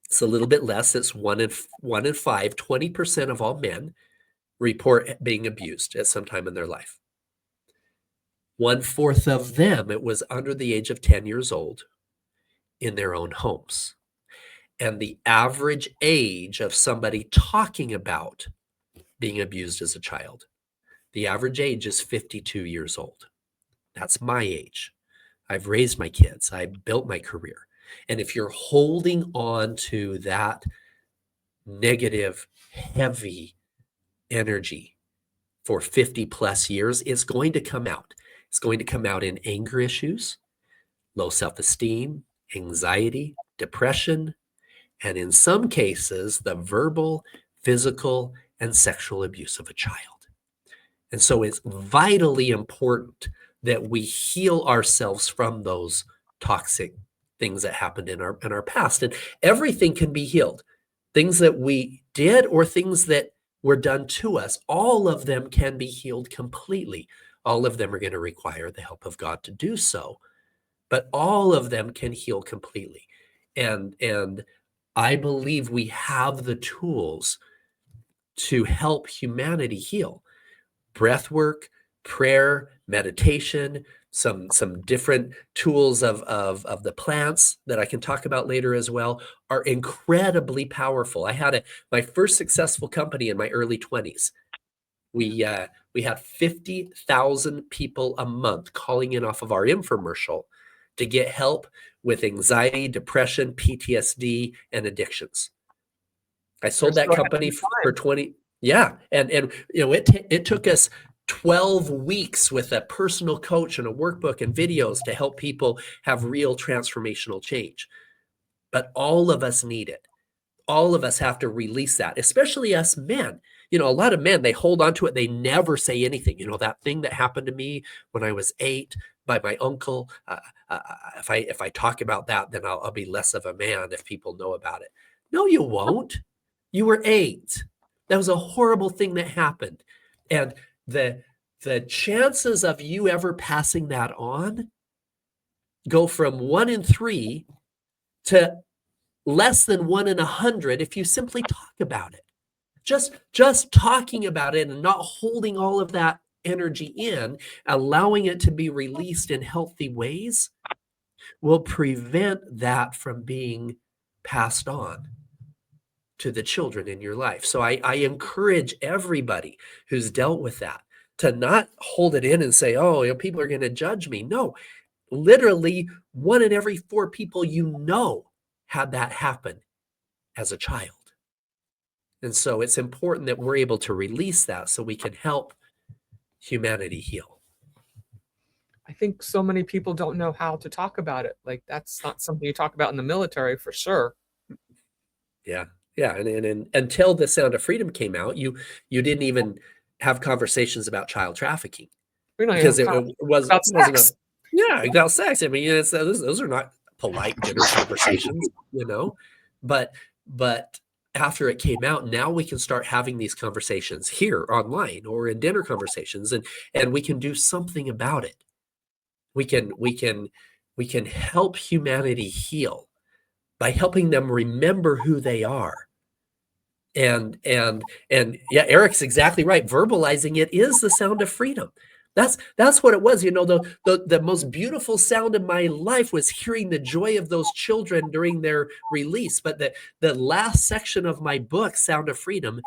it's a little bit less. It's 1 in 5. 20% of all men report being abused at some time in their life. 1/4 of them, it was under the age of 10 years old in their own homes. And the average age of somebody talking about being abused as a child, the average age is 52 years old. That's my age. I've raised my kids. I built my career. And if you're holding on to that negative, heavy energy for 50 plus years, it's going to come out. It's going to come out in anger issues, low self-esteem, anxiety, depression, and in some cases, the verbal, physical, and sexual abuse of a child. And so it's vitally important that we heal ourselves from those toxic things that happened in our past. And everything can be healed. Things that we did or things that were done to us, all of them can be healed completely. All of them are going to require the help of God to do so, but all of them can heal completely. And I believe we have the tools to help humanity heal. Breath work, prayer, meditation, some different tools of the plants that I can talk about later as well are incredibly powerful. I had my first successful company in my early 20s. We had 50,000 people a month calling in off of our infomercial to get help with anxiety, depression, PTSD, and addictions. I sold that company for 20. Yeah. And you know, it took us 12 weeks with a personal coach and a workbook and videos to help people have real transformational change. But all of us need it. All of us have to release that, especially us men. You know, a lot of men, they hold on to it. They never say anything. You know, that thing that happened to me when I was 8 by my uncle. If I talk about that, then I'll be less of a man if people know about it. No, you won't. You were 8. That was a horrible thing that happened. And the chances of you ever passing that on go from 1 in 3 to less than 1 in 100 if you simply talk about it. Just talking about it and not holding all of that energy in, allowing it to be released in healthy ways will prevent that from being passed on to the children in your life. So I encourage everybody who's dealt with that to not hold it in and say, oh, you know, people are going to judge me. No, literally 1 in every 4 people you know had that happen as a child. And so it's important that we're able to release that so we can help humanity heal. I think so many people don't know how to talk about it. Like, that's not something you talk about in the military for sure. Yeah. Yeah. And until The Sound of Freedom came out, you didn't even have conversations about child trafficking because it wasn't about sex. I mean, those are not polite dinner conversations, you know, but after it came out, now we can start having these conversations here online or in dinner conversations, and we can do something about it. We can help humanity heal by helping them remember who they are. And yeah, Eric's exactly right. Verbalizing it is the sound of freedom. That's what it was. You know, the most beautiful sound in my life was hearing the joy of those children during their release. But the last section of my book, Sound of Freedom,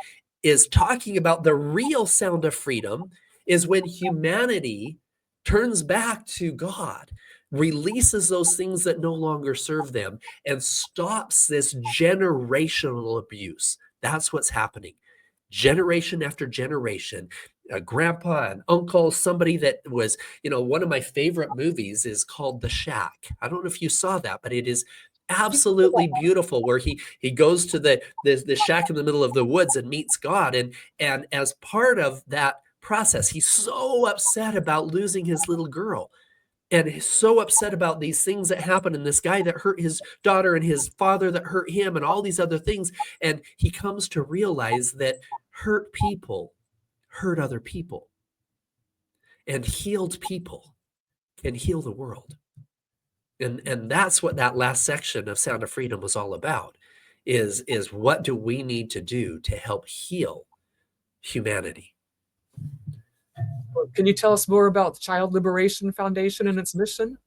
is talking about the real sound of freedom is when humanity turns back to God, releases those things that no longer serve them, and stops this generational abuse. That's what's happening. Generation after generation, a grandpa, an uncle, somebody that was, you know, one of my favorite movies is called The Shack. I don't know if you saw that, but it is absolutely beautiful, where he goes to the shack in the middle of the woods and meets God. And as part of that process, he's so upset about losing his little girl. And he's so upset about these things that happen, and this guy that hurt his daughter and his father that hurt him and all these other things. And he comes to realize that hurt people hurt other people, and healed people can heal the world. And that's what that last section of Sound of Freedom was all about, is what do we need to do to help heal humanity? Can you tell us more about the Child Liberation Foundation and its mission?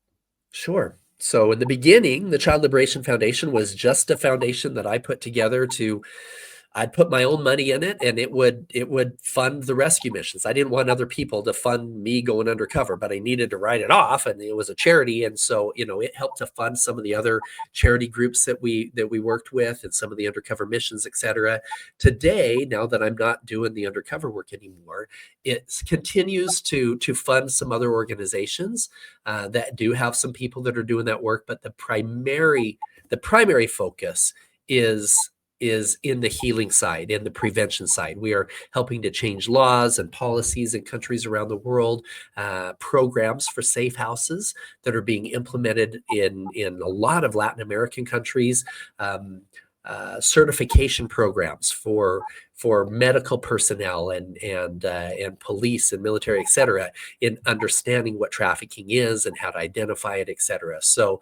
Sure. So in the beginning, the Child Liberation Foundation was just a foundation that I put together to I'd put my own money in it, and it would fund the rescue missions. I didn't want other people to fund me going undercover, but I needed to write it off, and it was a charity. And so, it helped to fund some of the other charity groups that we worked with, and some of the undercover missions, et cetera. Today, now that I'm not doing the undercover work anymore, it continues to fund some other organizations that do have some people that are doing that work. But the primary focus is in the healing side, in the prevention side. We are helping to change laws and policies in countries around the world, programs for safe houses that are being implemented in a lot of Latin American countries, certification programs for medical personnel and police and military, et cetera, in understanding what trafficking is and how to identify it, et cetera. So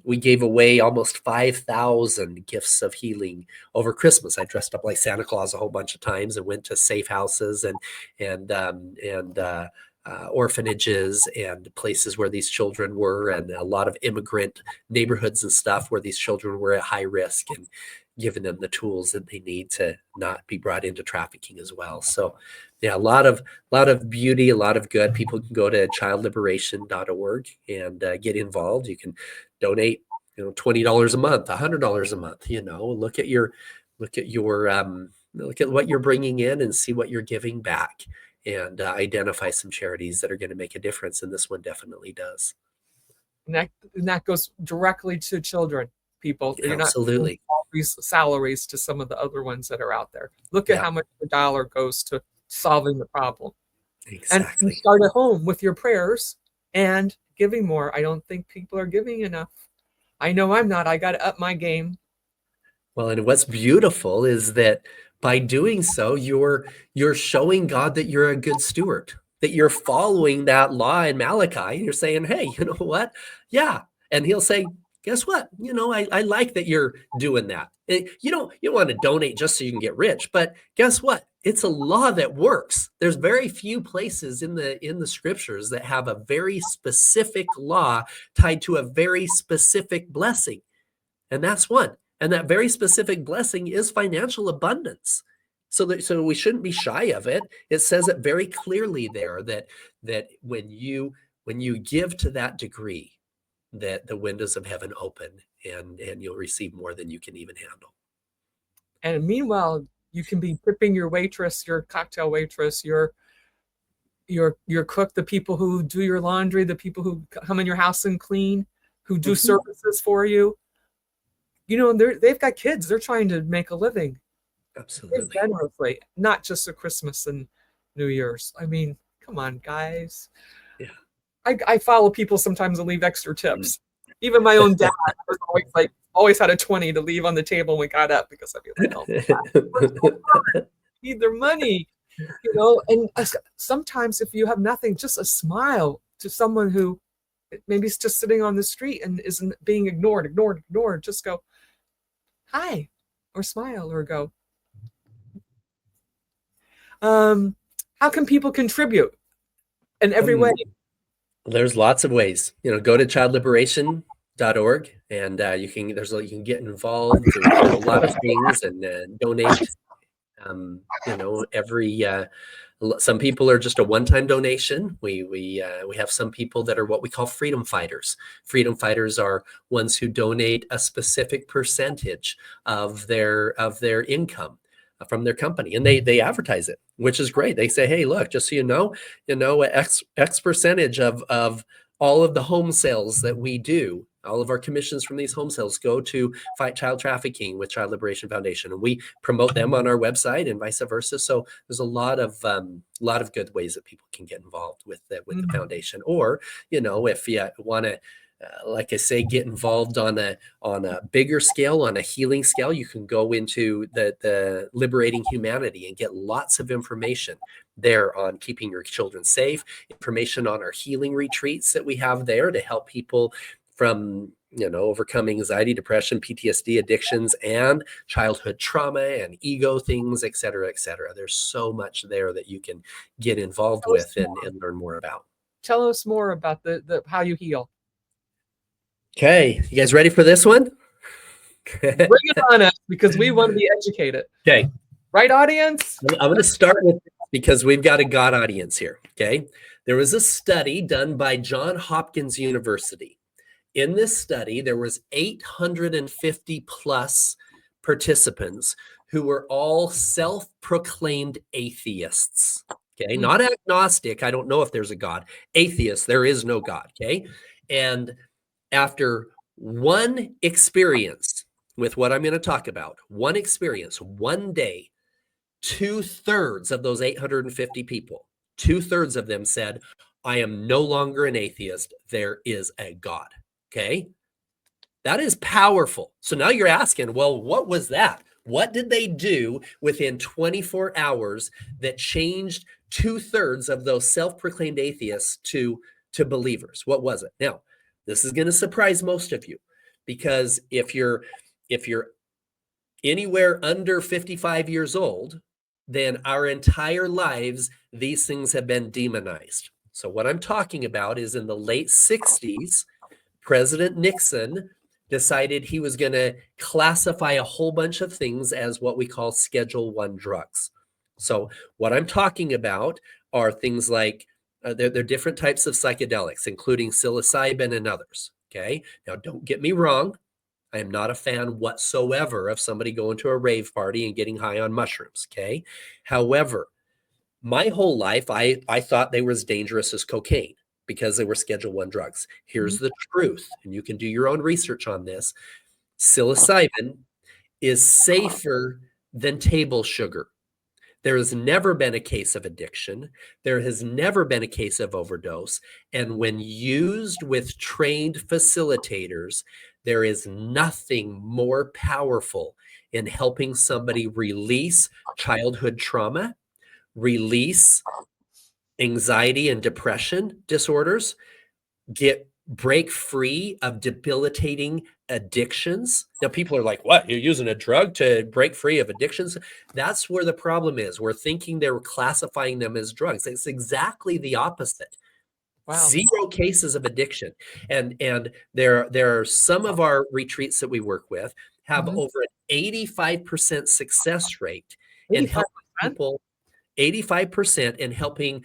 we gave away almost 5,000 gifts of healing over Christmas. I dressed up like Santa Claus a whole bunch of times and went to safe houses and orphanages and places where these children were, and a lot of immigrant neighborhoods and stuff where these children were at high risk, and giving them the tools that they need to not be brought into trafficking as well. So yeah, a lot of beauty, a lot of good. People can go to childliberation.org and get involved. You can donate, $20 a month, $100 a month, look at what you're bringing in and see what you're giving back, and identify some charities that are going to make a difference. And this one definitely does. And that goes directly to children, people. You're not Absolutely. all these salaries to some of the other ones that are out there. Look at how much the dollar goes to solving the problem. Exactly. And start at home with your prayers and giving more. I don't think people are giving enough. I know I'm not. I got to up my game. Well, and what's beautiful is that by doing so, you're showing God that you're a good steward, that you're following that law in Malachi. You're saying, hey, you know what? Yeah. And he'll say, guess what? I like that you're doing that. You don't want to donate just so you can get rich, but guess what? It's a law that works. There's very few places in the scriptures that have a very specific law tied to a very specific blessing. And that's one. And that very specific blessing is financial abundance. So we shouldn't be shy of it. It says it very clearly there that when you give to that degree, that the windows of heaven open, and you'll receive more than you can even handle. And meanwhile, you can be tipping your waitress, your cocktail waitress, your cook, the people who do your laundry, the people who come in your house and clean, who do services for you. They've got kids. They're trying to make a living. Absolutely. Generously, not just at Christmas and New Year's. I mean, come on, guys. Yeah. I follow people sometimes and leave extra tips. Even my own dad was always had a 20 to leave on the table when we got up, because I'd be like, oh, need their money, and sometimes if you have nothing, just a smile to someone who maybe is just sitting on the street and isn't being ignored, just go, hi, or smile, or go. How can people contribute in every way? There's lots of ways. Go to childliberation.org, and you can get involved in a lot of things and donate. Some people are just a one-time donation. We have some people that are what we call freedom fighters. Freedom fighters are ones who donate a specific percentage of their income from their company, and they advertise it, which is great. They say, hey, look, just so you know, X percentage of all of the home sales that we do, all of our commissions from these home sales go to fight child trafficking with Child Liberation Foundation, and we promote them on our website and vice versa. So there's a lot of good ways that people can get involved with the foundation. Or if you want to, like I say, get involved on a bigger scale, on a healing scale, you can go into the Liberating Humanity and get lots of information there on keeping your children safe, information on our healing retreats that we have there to help people from overcome anxiety, depression, PTSD, addictions, and childhood trauma and ego things, et cetera, et cetera. There's so much there that you can get involved with and learn more about. Tell us more about the how you heal. Okay, you guys ready for this one? Bring it on us because we want to be educated. Okay. Right, audience? I'm going to start with this because we've got a God audience here. Okay. There was a study done by Johns Hopkins University. In this study, there was 850 plus participants who were all self-proclaimed atheists. Okay, not agnostic. I don't know if there's a God. Atheist, there is no God. Okay. And after one experience with what I'm going to talk about, one experience, one day, 2/3 of those 850 people, 2/3 of them said, I am no longer an atheist. There is a God. Okay. That is powerful. So now you're asking, well, what was that? What did they do within 24 hours that changed 2/3 of those self-proclaimed atheists to believers? What was it? Now, this is going to surprise most of you because if you're anywhere under 55 years old, then our entire lives, these things have been demonized. So what I'm talking about is in the late 60s, President Nixon decided he was going to classify a whole bunch of things as what we call Schedule 1 drugs. So what I'm talking about are things like they're different types of psychedelics, including psilocybin and others. Okay. Now, don't get me wrong. I am not a fan whatsoever of somebody going to a rave party and getting high on mushrooms. Okay. However, my whole life, I thought they were as dangerous as cocaine because they were Schedule 1 drugs. Here's the truth, and you can do your own research on this. Psilocybin is safer than table sugar. There has never been a case of addiction. There has never been a case of overdose. And when used with trained facilitators, there is nothing more powerful in helping somebody release childhood trauma, release anxiety and depression disorders, break free of debilitating addictions. Now, people are like, what? You're using a drug to break free of addictions? That's where the problem is. We're thinking they're classifying them as drugs. It's exactly the opposite. Wow. 0 cases of addiction. And there are some of our retreats that we work with have over an 85% success rate in helping people, 85% in helping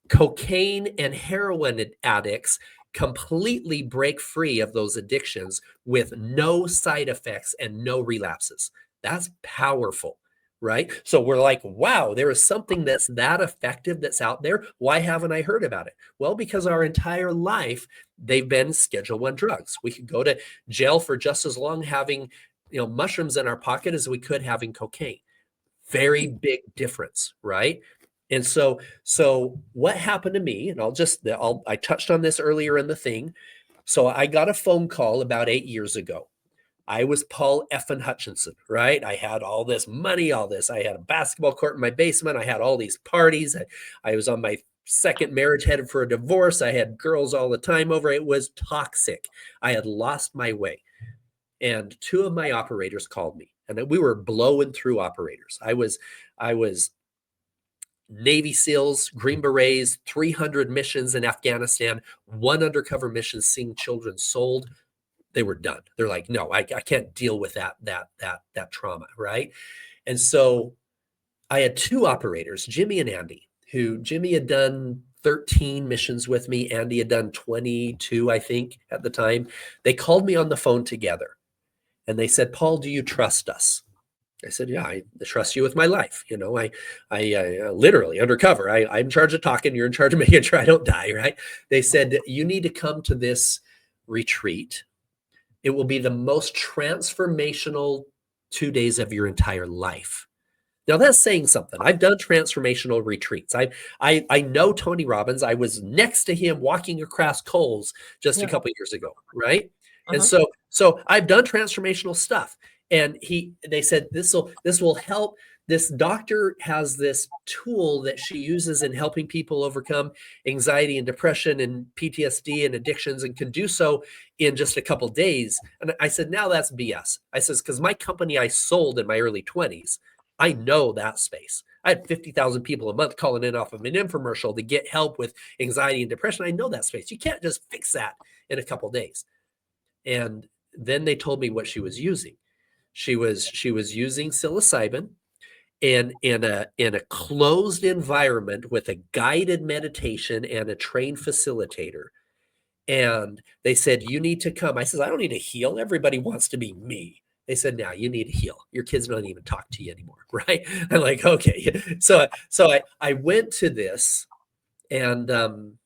cocaine and heroin addicts completely break free of those addictions with no side effects and no relapses. That's powerful, right? So we're like, wow, there is something that's that effective that's out there. Why haven't I heard about it? Well, because our entire life, they've been Schedule 1 drugs. We could go to jail for just as long having, mushrooms in our pocket as we could having cocaine. Very big difference, right? And so what happened to me, and I touched on this earlier in the thing. So I got a phone call about 8 years ago. I was Paul effing Hutchinson, right? I had all this money, all this. I had a basketball court in my basement. I had all these parties. I was on my second marriage, headed for a divorce. I had girls all the time over. It was toxic. I had lost my way. And 2 of my operators called me, and we were blowing through operators. I was Navy SEALs, Green Berets, 300 missions in Afghanistan, 1 undercover mission seeing children sold. They were done. They're like, no, I can't deal with that trauma, right? And so I had 2 operators, Jimmy and Andy, who Jimmy had done 13 missions with me. Andy had done 22, I think, at the time. They called me on the phone together, and they said, Paul, do you trust us? I said, yeah, I trust you with my life. I literally undercover. I'm in charge of talking. You're in charge of making sure I don't die, right? They said, you need to come to this retreat. It will be the most transformational 2 days of your entire life. Now that's saying something. I've done transformational retreats. I know Tony Robbins. I was next to him walking across Coles just a couple of years ago, right? And so I've done transformational stuff. And they said this will help. This doctor has this tool that she uses in helping people overcome anxiety and depression and PTSD and addictions, and can do so in just a couple days. And I said, now that's BS. I says, because my company I sold in my early 20s, I know that space. I had 50,000 people a month calling in off of an infomercial to get help with anxiety and depression. I know that space. You can't just fix that in a couple days. And then they told me what she was using. She was using psilocybin in a closed environment with a guided meditation and a trained facilitator. And they said, you need to come. I said, I don't need to heal. Everybody wants to be me. They said, now you need to heal. Your kids don't even talk to you anymore, right? I'm like, okay. So I went to this, and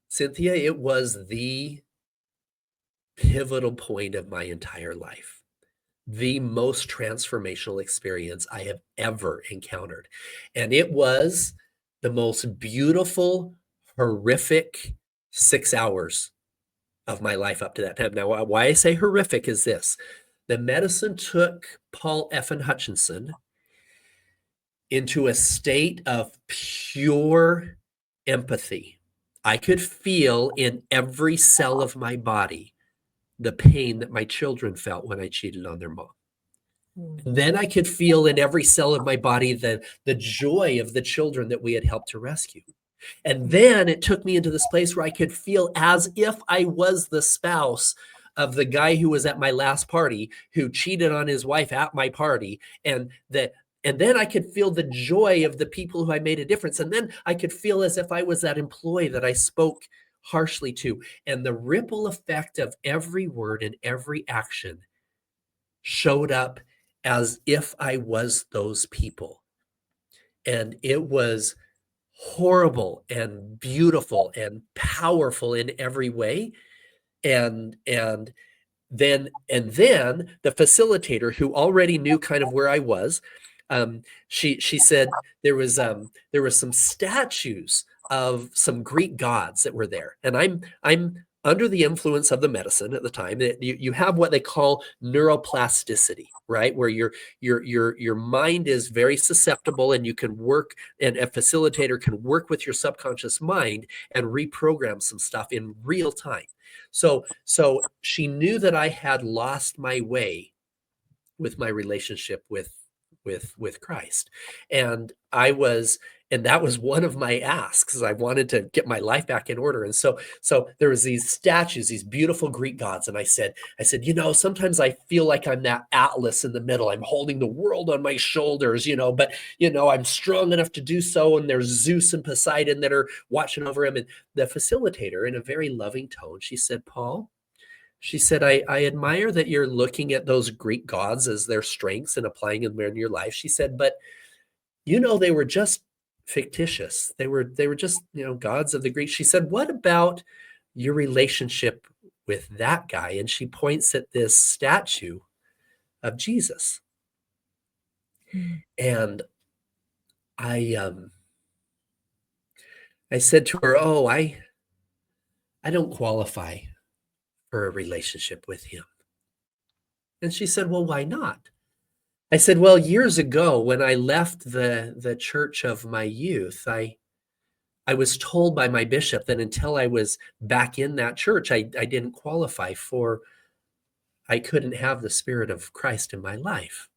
Cynthia, it was the pivotal point of my entire life, the most transformational experience I have ever encountered. And it was the most beautiful, horrific 6 hours of my life up to that time. Now, why I say horrific is this. The medicine took Paul F. Hutchinson into a state of pure empathy. I could feel in every cell of my body the pain that my children felt when I cheated on their mom. And then I could feel in every cell of my body the joy of the children that we had helped to rescue. And then it took me into this place where I could feel as if I was the spouse of the guy who was at my last party, who cheated on his wife at my party. And then I could feel the joy of the people who I made a difference. And then I could feel as if I was that employee that I spoke harshly to. And the ripple effect of every word and every action showed up as if I was those people. And it was horrible and beautiful and powerful in every way. And then the facilitator, who already knew kind of where I was, she said there was some statues of some Greek gods that were there, and I'm under the influence of the medicine at the time. You have what they call neuroplasticity, right, where your mind is very susceptible, and you can work, and a facilitator can work with your subconscious mind and reprogram some stuff in real time. So she knew that I had lost my way with my relationship with Christ. And that was one of my asks, is I wanted to get my life back in order. And so there was these statues, these beautiful Greek gods. And I said, sometimes I feel like I'm that Atlas in the middle. I'm holding the world on my shoulders, but I'm strong enough to do so. And there's Zeus and Poseidon that are watching over him. And the facilitator, in a very loving tone, she said, Paul, she said, I admire that you're looking at those Greek gods as their strengths and applying them in your life. She said, but they were just fictitious. They were just, gods of the Greeks. She said, what about your relationship with that guy? And she points at this statue of Jesus. And I said to her, oh, I don't qualify for a relationship with him. And she said, well, why not? I said, well, years ago, when I left the church of my youth, I was told by my bishop that until I was back in that church, I didn't qualify I couldn't have the Spirit of Christ in my life.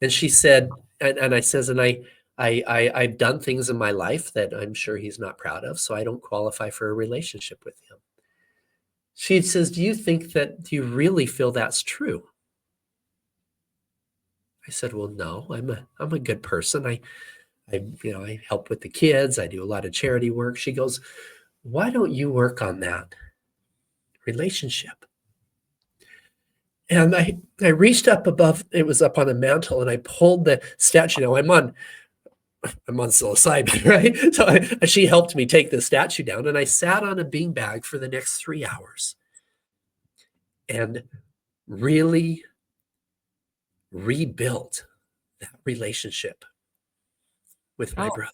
And she said, and I says, and I've done things in my life that I'm sure he's not proud of, so I don't qualify for a relationship with him. She says, do you really feel that's true? I said, well, no, I'm a good person. I help with the kids. I do a lot of charity work. She goes, why don't you work on that relationship? And I reached up above, it was up on a mantle, and I pulled the statue. Now I'm on psilocybin, right? So she helped me take the statue down, and I sat on a beanbag for the next 3 hours and really rebuilt that relationship with my brother,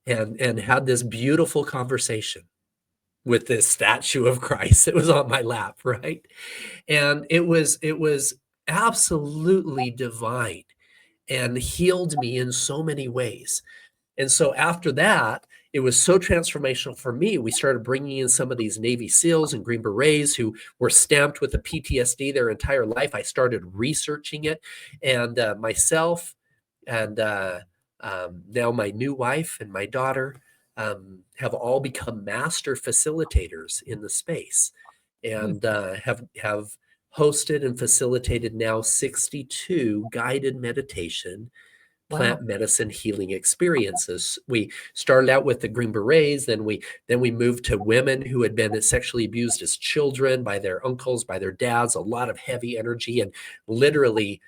and had this beautiful conversation with this statue of Christ that was on my lap, right? And it was absolutely divine and healed me in so many ways. And so after that, it was so transformational for me. We started bringing in some of these Navy SEALs and Green Berets who were stamped with the PTSD their entire life. I started researching it, and myself and now my new wife and my daughter have all become master facilitators in the space, and have hosted and facilitated now 62 guided meditation Wow. plant medicine healing experiences. We started out with the Green Berets, then we moved to women who had been sexually abused as children by their uncles, by their dads, a lot of heavy energy, and literally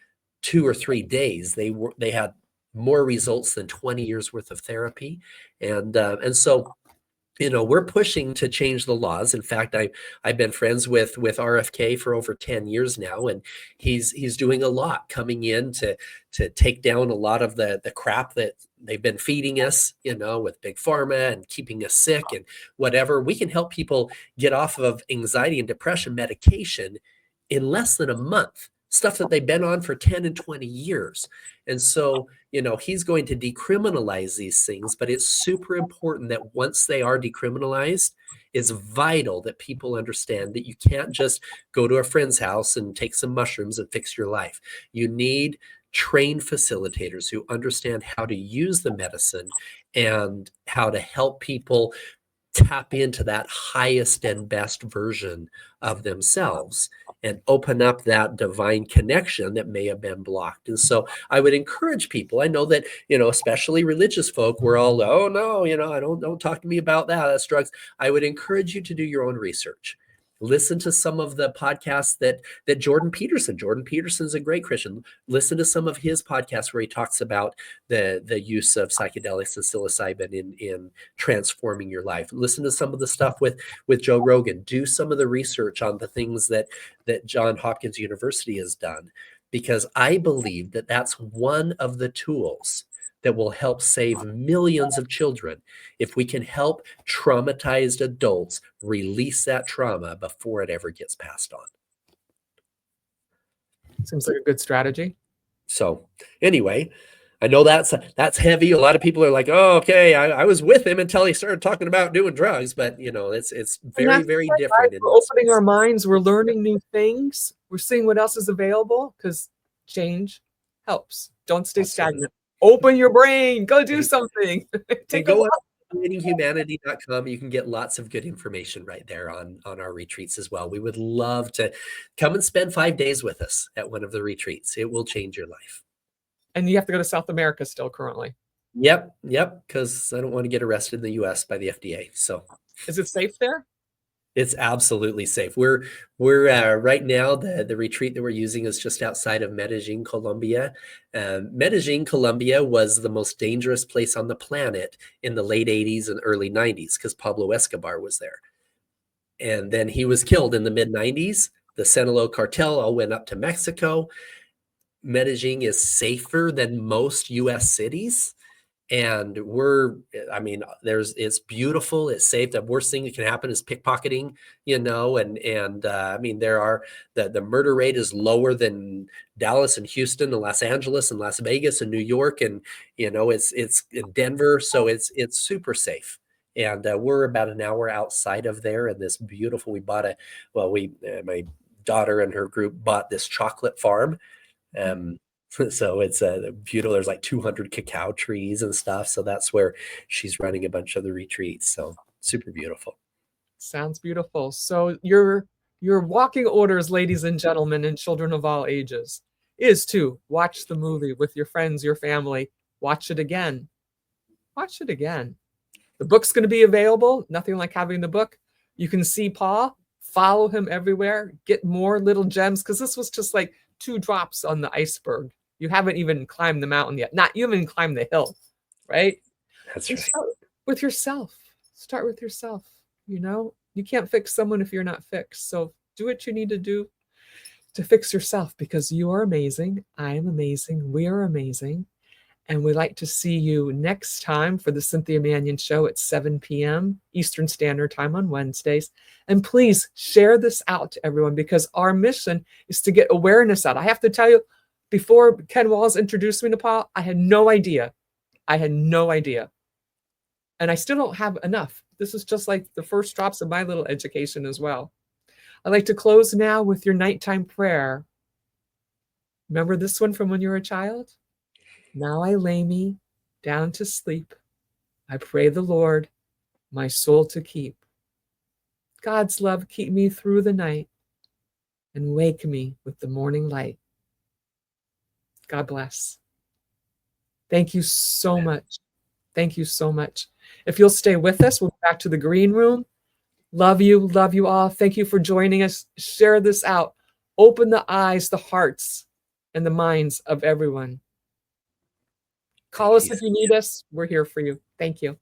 2 or 3 days they had more results than 20 years worth of therapy. And so we're pushing to change the laws. In fact, I've been friends with RFK for over 10 years now, and he's doing a lot coming in to take down a lot of the crap that they've been feeding us, with big pharma and keeping us sick and whatever. We can help people get off of anxiety and depression medication in less than a month, stuff that they've been on for 10 and 20 years. And so he's going to decriminalize these things, but it's super important that once they are decriminalized, it's vital that people understand that you can't just go to a friend's house and take some mushrooms and fix your life. You need trained facilitators who understand how to use the medicine and how to help people tap into that highest and best version of themselves and open up that divine connection that may have been blocked. And so I would encourage people. I know that, especially religious folk, we're all, oh no, I don't talk to me about that. That's drugs. I would encourage you to do your own research. Listen to some of the podcasts that Jordan Peterson's a great Christian. Listen to some of his podcasts where he talks about the use of psychedelics and psilocybin in transforming your life. Listen to some of the stuff with Joe Rogan. Do some of the research on the things that Johns Hopkins University has done, because I believe that that's one of the tools that will help save millions of children if we can help traumatized adults release that trauma before it ever gets passed on. Seems like a good strategy. So anyway, I know that's heavy. A lot of people are like, oh, okay, I was with him until he started talking about doing drugs. But, it's very, very different. We're opening our minds. We're learning new things. We're seeing what else is available, because change helps. Don't stay stagnant. Open your brain. Go do something. Go on liberatinghumanity.com. You can get lots of good information right there on our retreats as well. We would love to come and spend 5 days with us at one of the retreats. It will change your life. And you have to go to South America still currently. Yep. Because I don't want to get arrested in the U.S. by the FDA. So, is it safe there? It's absolutely safe. We're right now, the retreat that we're using is just outside of Medellin, Colombia. Medellin, Colombia was the most dangerous place on the planet in the late 80s and early 90s because Pablo Escobar was there. And then he was killed in the mid 90s. The Sinaloa cartel all went up to Mexico. Medellin is safer than most U.S. cities. And it's beautiful. It's safe. The worst thing that can happen is pickpocketing, there are the murder rate is lower than Dallas and Houston and Los Angeles and Las Vegas and New York. And, it's in Denver. So it's super safe. And we're about an hour outside of there. And this beautiful, my daughter and her group bought this chocolate farm. So it's beautiful. There's like 200 cacao trees and stuff. So that's where she's running a bunch of the retreats. So super beautiful. Sounds beautiful. So your walking orders, ladies and gentlemen, and children of all ages, is to watch the movie with your friends, your family. Watch it again. Watch it again. The book's going to be available. Nothing like having the book. You can see Paul. Follow him everywhere. Get more little gems, because this was just like 2 drops on the iceberg. You haven't even climbed the mountain yet. You haven't even climbed the hill, right? That's right. Start with yourself. Start with yourself. You can't fix someone if you're not fixed. So do what you need to do to fix yourself, because you are amazing. I am amazing. We are amazing. And we'd like to see you next time for the Cynthia Manion Show at 7 p.m. Eastern Standard Time on Wednesdays. And please share this out to everyone, because our mission is to get awareness out. I have to tell you, before Ken Walls introduced me to Paul, I had no idea. And I still don't have enough. This is just like the first drops of my little education as well. I'd like to close now with your nighttime prayer. Remember this one from when you were a child? Now I lay me down to sleep. I pray the Lord my soul to keep. God's love keep me through the night. and wake me with the morning light. God bless. Thank you so much. Thank you so much. If you'll stay with us, we'll go back to the green room. Love you all. Thank you for joining us. Share this out. Open the eyes, the hearts, and the minds of everyone. Call us if you need us. We're here for you. Thank you.